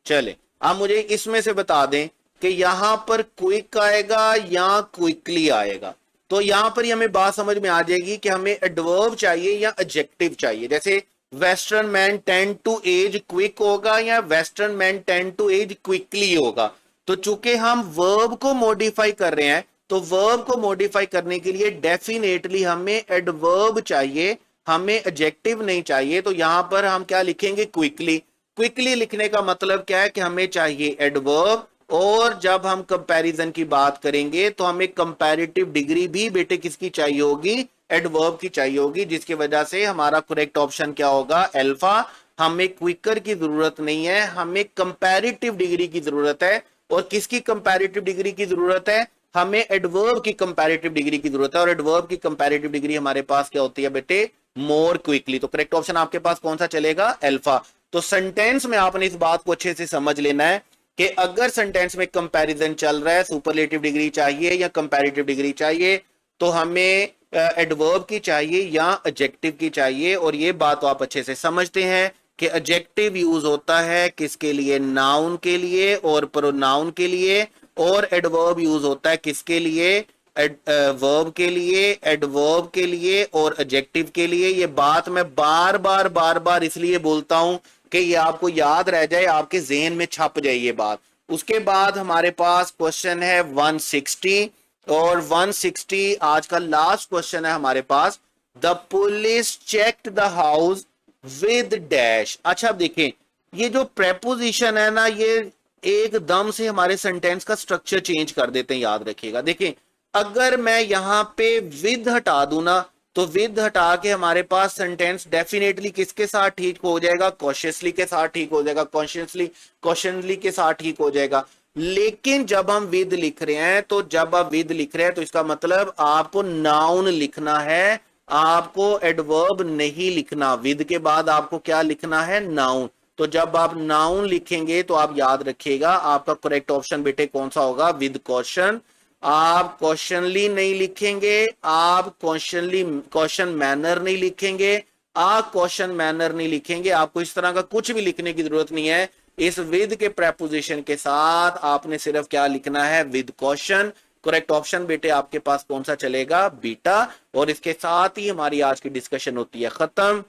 चले आप मुझे इसमें से बता दें कि यहां पर क्विक आएगा या क्विकली आएगा। तो यहां पर ही हमें बात समझ में आ जाएगी कि हमें एडवर्ब चाहिए या एडजेक्टिव चाहिए। जैसे western man tend to age quick होगा या western man tend to age quickly होगा। तो चूंकि हम वर्ब को मॉडिफाई कर रहे हैं, तो वर्ब को मॉडिफाई करने के लिए डेफिनेटली हमें एडवर्ब चाहिए, हमें एडजेक्टिव नहीं चाहिए। तो यहां पर हम क्या लिखेंगे, क्विकली। क्विकली लिखने का मतलब क्या है कि हमें चाहिए एडवर्ब, और जब हम कंपैरिजन की बात करेंगे तो हमें कंपैरेटिव डिग्री भी बेटे किसकी चाहिए होगी, एडवर्ब की चाहिए होगी, जिसकी वजह से हमारा करेक्ट ऑप्शन क्या होगा, अल्फा। हमें क्विकर की जरूरत नहीं है, हमें कंपैरेटिव डिग्री की जरूरत है। और किसकी कंपैरेटिव डिग्री की जरूरत है, हमें एडवर्ब की कंपैरेटिव डिग्री की जरूरत है। और एडवर्ब की कंपैरेटिव डिग्री हमारे पास क्या होती है बेटे, मोर क्विकली। तो करेक्ट ऑप्शन आपके पास कौन सा चलेगा, अल्फा। तो सेंटेंस में आपने इस बात को अच्छे से समझ लेना है कि अगर सेंटेंस में कंपैरिजन चल रहा है, सुपरलेटिव डिग्री चाहिए या कंपैरेटिव डिग्री चाहिए, तो हमें एडवर्ब की चाहिए या एडजेक्टिव की चाहिए। और ये बात तो आप अच्छे से समझते हैं कि एडजेक्टिव यूज होता है किसके लिए, नाउन के लिए और प्रोनाउन के लिए, और एडवर्ब यूज होता है किसके लिए, वर्ब के लिए, एडवर्ब के लिए और एडजेक्टिव के लिए। ये बात मैं बार बार इसलिए बोलता हूं कि ये आपको याद रह जाए, आपके जेहन में छप जाए ये बात। उसके बाद हमारे पास क्वेश्चन है 160, और 160 आज का लास्ट क्वेश्चन है हमारे पास। The police checked the house with dash. अच्छा अब देखें, ये जो प्रेपोजिशन है ना, ये एकदम से हमारे सेंटेंस का स्ट्रक्चर चेंज कर देते हैं, याद रखिएगा। देखें अगर मैं यहां पे विद हटा दूं ना, तो विद हटा के हमारे पास सेंटेंस डेफिनेटली किसके साथ ठीक हो जाएगा, कॉशियसली के साथ ठीक हो जाएगा, कॉशियसली के साथ ठीक हो जाएगा। लेकिन जब हम विद लिख रहे हैं, तो जब आप विद लिख रहे हैं तो इसका मतलब आपको नाउन लिखना है, आपको एडवर्ब नहीं लिखना। विद के बाद आपको क्या लिखना है, नाउन। तो जब आप नाउन लिखेंगे तो आप याद रखिएगा आपका करेक्ट ऑप्शन बेटे कौन सा होगा, विद क्वेश्चन। आप क्वेश्चनली नहीं लिखेंगे, आप क्वेश्चन मैनर नहीं लिखेंगे, आप क्वेश्चन मैनर नहीं लिखेंगे, आपको इस तरह का कुछ भी लिखने की जरूरत नहीं है। इस विद के प्रेपोजिशन के साथ आपने सिर्फ क्या लिखना है, विद क्वेश्चन। करेक्ट ऑप्शन बेटे आपके पास कौन सा चलेगा, बीटा। और इसके साथ ही हमारी आज की डिस्कशन होती है खत्म।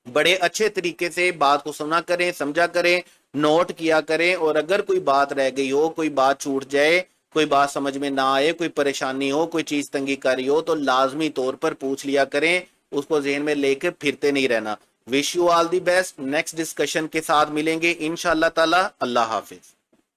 बड़े अच्छे तरीके से बात को सुना करें, समझा करें, नोट किया करें। और अगर कोई बात रह गई हो, कोई बात छूट जाए, कोई बात समझ में ना आए, कोई परेशानी हो, कोई चीज तंगी कर रही हो, तो लाजमी तौर पर पूछ लिया करें, उसको जेहन में लेकर फिरते नहीं रहना। Wish you all the best. Next discussion के साथ मिलेंगे इंशाअल्लाह ताला। अल्लाह हाफिज।